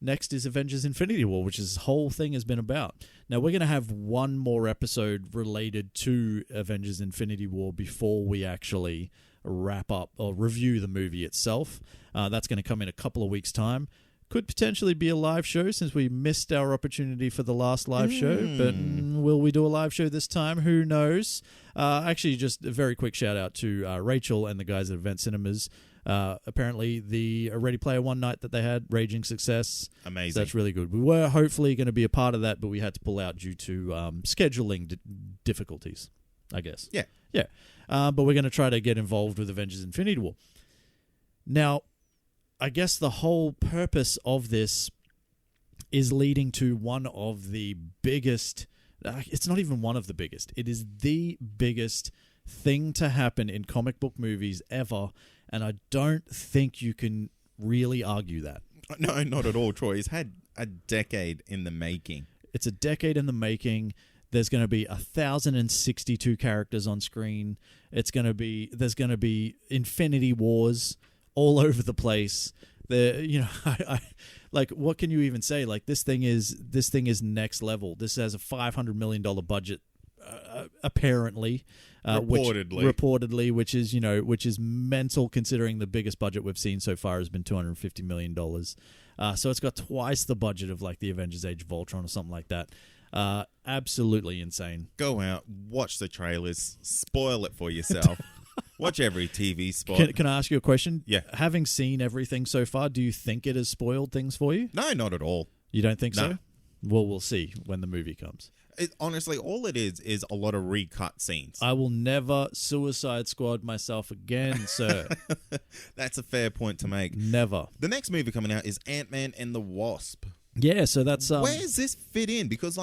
next is Avengers Infinity War, which this whole thing has been about. Now, we're going to have one more episode related to Avengers Infinity War before we actually wrap up or review the movie itself. That's going to come in a couple of weeks' time. Could potentially be a live show since we missed our opportunity for the last live show. But will we do a live show this time? Who knows? Actually, just a very quick shout out to Rachel and the guys at Event Cinemas. Apparently, the Ready Player One night that they had, raging success. Amazing. So that's really good. We were hopefully going to be a part of that, but we had to pull out due to scheduling difficulties, I guess. Yeah. Yeah. But we're going to try to get involved with Avengers Infinity War. Now, I guess the whole purpose of this is leading to one of the biggest... it's not even one of the biggest. It is the biggest thing to happen in comic book movies ever, and I don't think you can really argue that. No, not at all, Troy. It's had a decade in the making. It's a decade in the making. There's going to be 1,062 characters on screen. There's going to be Infinity Wars all over the place. Like, what can you even say? Like, this thing is next level. This has a $500 million budget, apparently, reportedly, which is mental considering the biggest budget we've seen so far has been $250 million. So it's got twice the budget of like the Avengers: Age of Ultron or something like that. Absolutely insane. Go out, watch the trailers, spoil it for yourself. Watch every TV spot. Can I ask you a question? Yeah. Having seen everything so far, do you think it has spoiled things for you? No, not at all. You don't think No. so? Well, we'll see when the movie comes. Honestly, all it is a lot of recut scenes. I will never Suicide Squad myself again, sir. That's a fair point to make. Never. The next movie coming out is Ant-Man and the Wasp. Yeah, so that's... Where does this fit in? Because,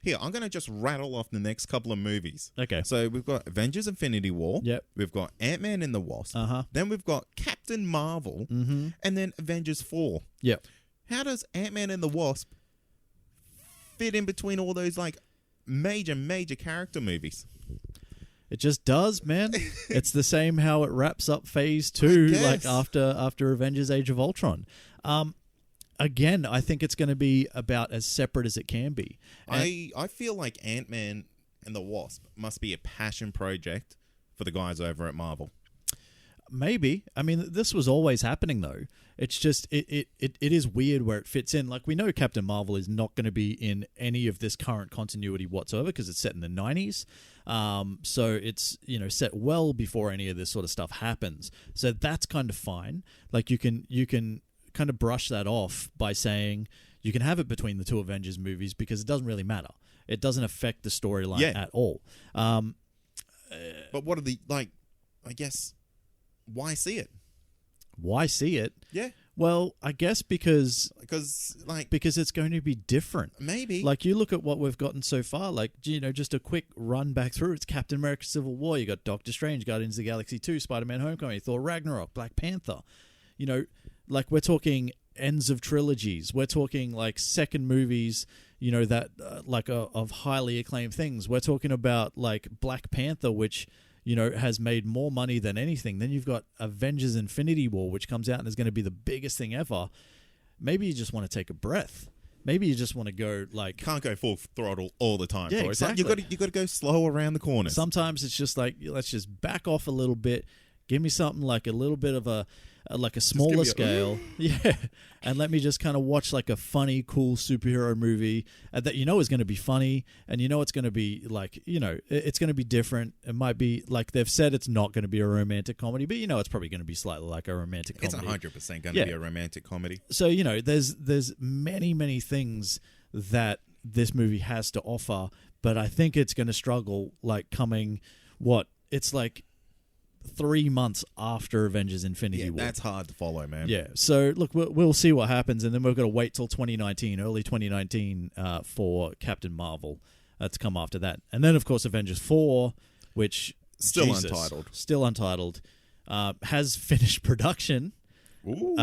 here, I'm going to just rattle off the next couple of movies. Okay. So we've got Avengers Infinity War. Yep. We've got Ant-Man and the Wasp. Uh-huh. Then we've got Captain Marvel. Mm-hmm. And then Avengers 4. Yep. How does Ant-Man and the Wasp fit in between all those, major character movies? It just does, man. It's the same how it wraps up Phase 2, like after Avengers: Age of Ultron. Again, I think it's going to be about as separate as it can be. I feel like Ant-Man and the Wasp must be a passion project for the guys over at Marvel. Maybe. I mean, this was always happening, though. It's just, it is weird where it fits in. Like, we know Captain Marvel is not going to be in any of this current continuity whatsoever because it's set in the 90s. So it's, set well before any of this sort of stuff happens. So that's kind of fine. Like, you can kind of brush that off by saying you can have it between the two Avengers movies because it doesn't really matter. It doesn't affect the storyline at all. But what are the, I guess... Why see it? Why see it? Yeah. Well, I guess because it's going to be different. Maybe. Like, you look at what we've gotten so far, just a quick run back through. It's Captain America Civil War. You got Doctor Strange, Guardians of the Galaxy 2, Spider-Man Homecoming, Thor Ragnarok, Black Panther. We're talking ends of trilogies. We're talking second movies, that of highly acclaimed things. We're talking about Black Panther, which has made more money than anything. Then you've got Avengers Infinity War, which comes out and is going to be the biggest thing ever. Maybe you just want to take a breath. Maybe you just want to go Can't go full throttle all the time. Yeah, Troy. exactly. You got to go slow around the corners. Sometimes it's just let's just back off a little bit. Give me something like a little bit of a smaller scale. Yeah. And let me just kind of watch a funny, cool superhero movie that is going to be funny, and it's going to be it's going to be different. It might be they've said it's not going to be a romantic comedy, but it's probably going to be slightly like a romantic comedy. It's 100% going to be a romantic comedy. So, there's many, many things that this movie has to offer, but I think it's going to struggle, like, coming, it's like 3 months after Avengers Infinity War. That's hard to follow, man. Yeah, so look, we'll see what happens, and then we've got to wait till 2019, early 2019, for Captain Marvel to come after that. And then, of course, Avengers 4, which... Still untitled. Has finished production. Ooh.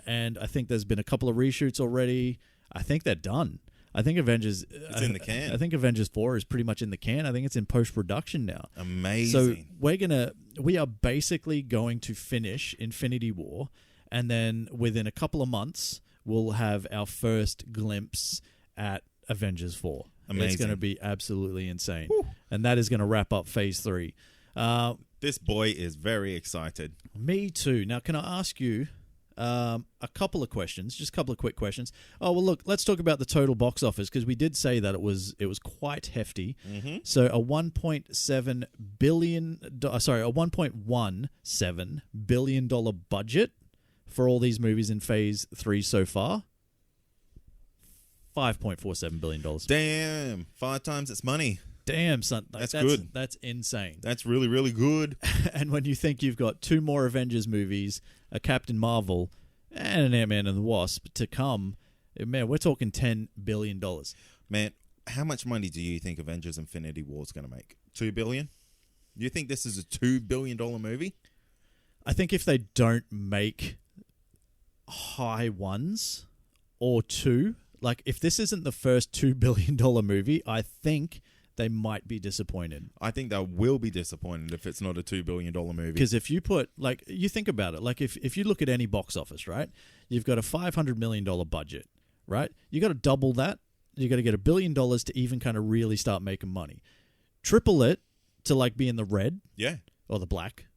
And I think there's been a couple of reshoots already. I think they're done. I think Avengers... It's in the can. I think Avengers 4 is pretty much in the can. I think it's in post-production now. Amazing. So we are basically going to finish Infinity War, and then within a couple of months, we'll have our first glimpse at Avengers 4. Amazing. It's going to be absolutely insane. Whew. And that is going to wrap up Phase 3. This boy is very excited. Me too. Now, can I ask you a couple of questions? Just a couple of quick questions. Oh, well, look, let's talk about the total box office, because we did say that it was quite hefty. Mm-hmm. So a $1.17 billion budget for all these movies in Phase 3 so far. $5.47 billion. Damn. 5 times its money. Damn, son. That's good. That's insane. That's really, really good. And when you think you've got 2 more Avengers movies, a Captain Marvel, and an Ant-Man and the Wasp to come, man, we're talking $10 billion. Man, how much money do you think Avengers Infinity War is going to make? $2 billion? Do you think this is a $2 billion movie? I think if they don't make high ones or 2... Like, if this isn't the first $2 billion movie, I think they might be disappointed. I think they will be disappointed if it's not a $2 billion movie. Because if you put, like, you think about it, like, if you look at any box office, right, you've got a $500 million budget, right? You got to double that. You got to get $1 billion to even kind of really start making money. Triple it to, like, be in the red. Yeah. Or the black,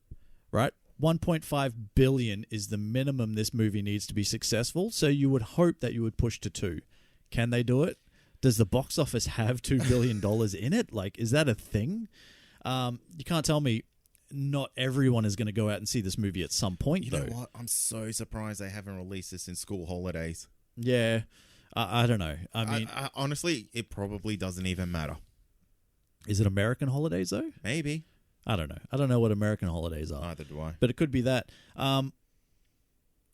right? 1.5 billion is the minimum this movie needs to be successful. So you would hope that you would push to 2. Can they do it? Does the box office have $2 billion in it? Like, is that a thing? You can't tell me not everyone is going to go out and see this movie at some point, though. You know what? I'm so surprised they haven't released this in school holidays. Yeah. I don't know. I mean... I honestly, it probably doesn't even matter. Is it American holidays, though? Maybe. I don't know. I don't know what American holidays are. Neither do I. But it could be that.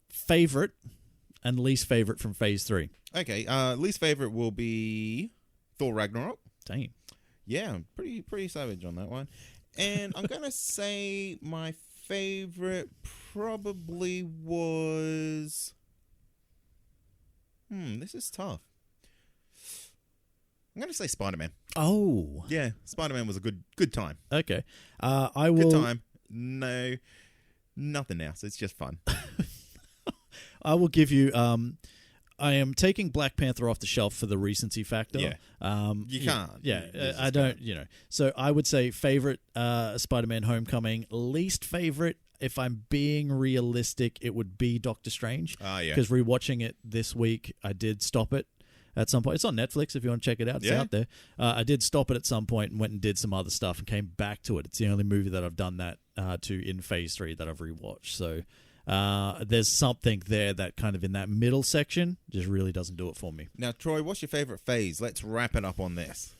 Favorite and least favorite from Phase 3. Okay, least favorite will be Thor Ragnarok. Damn. Yeah, pretty savage on that one. And I'm going to say my favorite probably was... this is tough. I'm going to say Spider-Man. Oh. Yeah, Spider-Man was a good time. Okay. I will... Good time. No, nothing else. It's just fun. I will give you... I am taking Black Panther off the shelf for the recency factor. Yeah. You can't. Yeah, I don't, So I would say favorite Spider-Man Homecoming. Least favorite, if I'm being realistic, it would be Doctor Strange. Ah, yeah. Because rewatching it this week, I did stop it at some point. It's on Netflix if you want to check it out. It's out there. I did stop it at some point and went and did some other stuff and came back to it. It's the only movie that I've done that to in Phase 3 that I've rewatched. So... there's something there that kind of in that middle section just really doesn't do it for me. Now, Troy, what's your favorite phase? Let's wrap it up on this.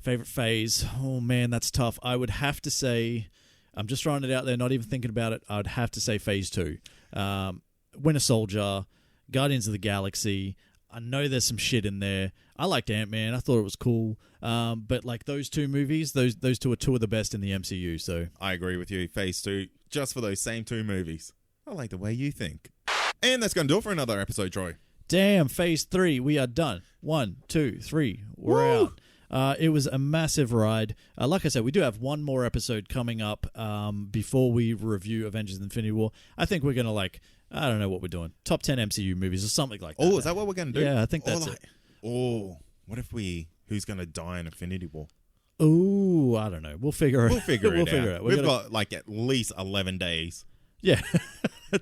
Favorite phase? Oh, man, that's tough. I would have to say, I'm just throwing it out there, not even thinking about it. I would have to say Phase 2. Winter Soldier, Guardians of the Galaxy. I know there's some shit in there. I liked Ant-Man. I thought it was cool. But like those 2 movies, those 2 are 2 of the best in the MCU. So I agree with you. Phase 2, just for those same 2 movies. I like the way you think. And that's going to do it for another episode, Troy. Damn, Phase 3, we are done. 1, 2, 3, we're out. It was a massive ride. Like I said, we do have one more episode coming up before we review Avengers Infinity War. I think we're going to I don't know what we're doing. Top 10 MCU movies or something like that. Oh, is that what we're going to do? Yeah, I think that's it. Oh, what if who's going to die in Infinity War? Ooh, I don't know. We'll figure it out. We'll figure it out. We've got at least 11 days. Yeah,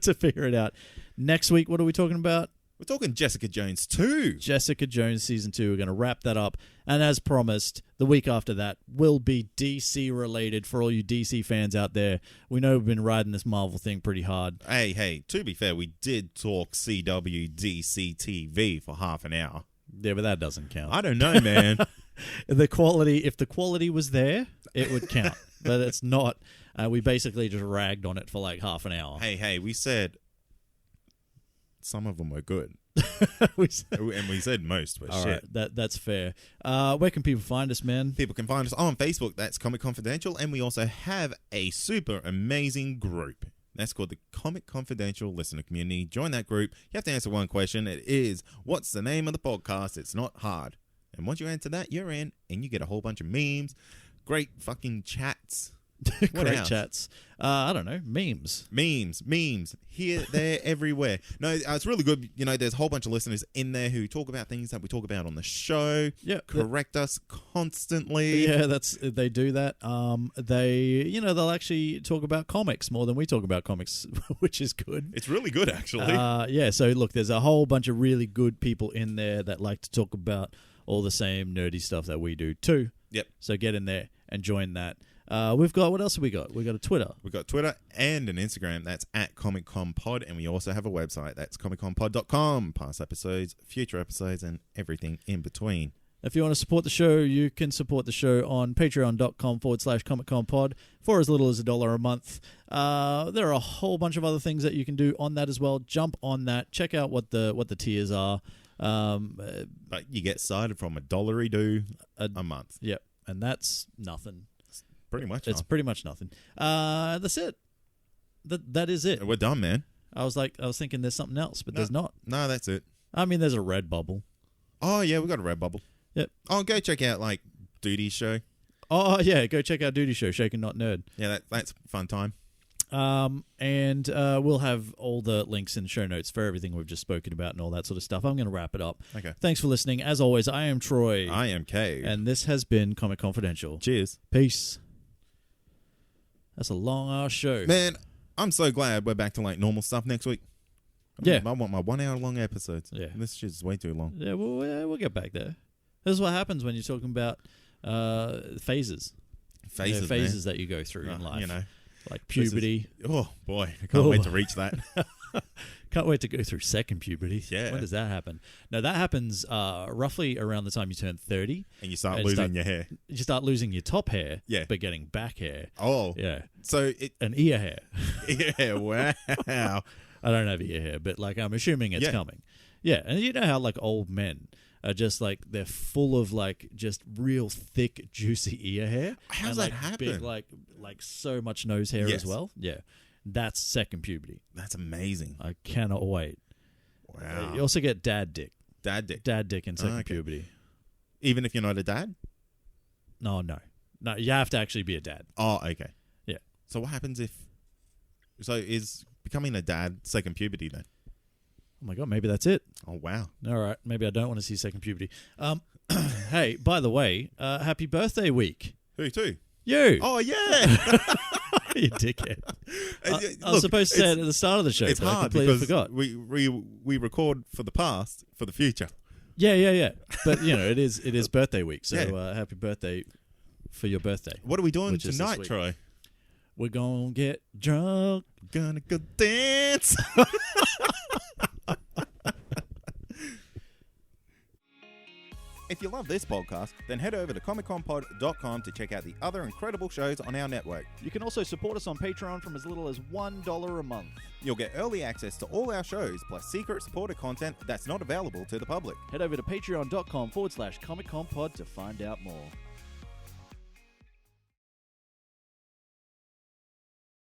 to figure it out. Next week, what are we talking about? We're talking Jessica Jones 2. Jessica Jones Season 2. We're going to wrap that up. And as promised, the week after that will be DC-related for all you DC fans out there. We know we've been riding this Marvel thing pretty hard. Hey, to be fair, we did talk CW DC TV for half an hour. Yeah, but that doesn't count. I don't know, man. If the quality was there, it would count. But it's not. We basically just ragged on it for like half an hour. Hey, we said some of them were good. And we said most were All shit. right, that's fair. Where can people find us, man? People can find us on Facebook. That's Comic Confidential. And we also have a super amazing group. That's called the Comic Confidential Listener Community. Join that group. You have to answer one question. It is, what's the name of the podcast? It's not hard. And once you answer that, you're in. And you get a whole bunch of memes. Great fucking chats. What Great else? chats. I don't know. Memes. Memes. Here, there, everywhere. No, it's really good. You know, there's a whole bunch of listeners in there who talk about things that we talk about on the show. Yeah. Correct us constantly. Yeah, they do that. They'll actually talk about comics more than we talk about comics, which is good. It's really good, actually. Yeah, so look, there's a whole bunch of really good people in there that like to talk about all the same nerdy stuff that we do too. Yep. So get in there and join that. We've got, what else have we got? We've got a Twitter. We've got Twitter and an Instagram. That's at ComicConPod. And we also have a website. That's ComicConPod.com. Past episodes, future episodes, and everything in between. If you want to support the show, you can support the show on patreon.com/ComicConPod for as little as $1 a month. There are a whole bunch of other things that you can do on that as well. Jump on that. Check out what the tiers are. But you get started from $1 a month. Yep. And that's nothing. Pretty much. It's pretty much nothing. That's it. That is it. We're done, man. I was thinking there's something else, but there's not. No, that's it. I mean, there's a Redbubble. Oh, yeah, we got a Redbubble. Yep. Oh, go check out, like, Duty's show. Oh, yeah, go check out Duty Show, Shaken Not Nerd. Yeah, that's a fun time. And we'll have all the links in the show notes for everything we've just spoken about and all that sort of stuff. I'm going to wrap it up. Okay. Thanks for listening. As always, I am Troy. I am Kay. And this has been Comic Confidential. Cheers. Peace. That's a long-ass show. Man, I'm so glad we're back to, like, normal stuff next week. I want my 1 hour long episodes. Yeah. This shit's way too long. Yeah, we'll get back there. This is what happens when you're talking about phases. Phases that you go through in life. You know. Like puberty. Oh, boy. I can't wait to reach that. Can't wait to go through second puberty. Yeah. When does that happen? No, that happens roughly around the time you turn 30. And you start losing your hair. You start losing your top hair, Yeah. but getting back hair. Oh. Yeah. So And ear hair. Yeah, wow. I don't have ear hair, but like I'm assuming it's coming. Yeah, and you know how like old men are just like they're full of like just real thick, juicy ear hair. How's and, that like, happen? Big, like so much nose hair Yes. as well. Yeah, that's second puberty. That's amazing. I cannot wait. Wow. You also get dad dick. Dad dick. Dad dick in second Okay. puberty. Even if you're not a dad? No. You have to actually be a dad. Oh, okay. Yeah. So what happens if... So is becoming a dad second puberty then? Oh my god, maybe that's it. Oh, wow. All right, maybe I don't want to see second puberty. Hey, by the way, happy birthday week. Who to? You. Oh, yeah. You dickhead. I Look, was supposed to say it at the start of the show, It's but I hard completely because forgot. we record for the past, for the future. Yeah. But you know, it is birthday week, so Yeah. happy birthday for your birthday. What are we doing Which is this tonight, week. Troy? We're gonna get drunk. Gonna go dance. If you love this podcast, then head over to ComicConPod.com to check out the other incredible shows on our network. You can also support us on Patreon from as little as $1 a month. You'll get early access to all our shows, plus secret supporter content that's not available to the public. Head over to patreon.com/ComicConPod to find out more.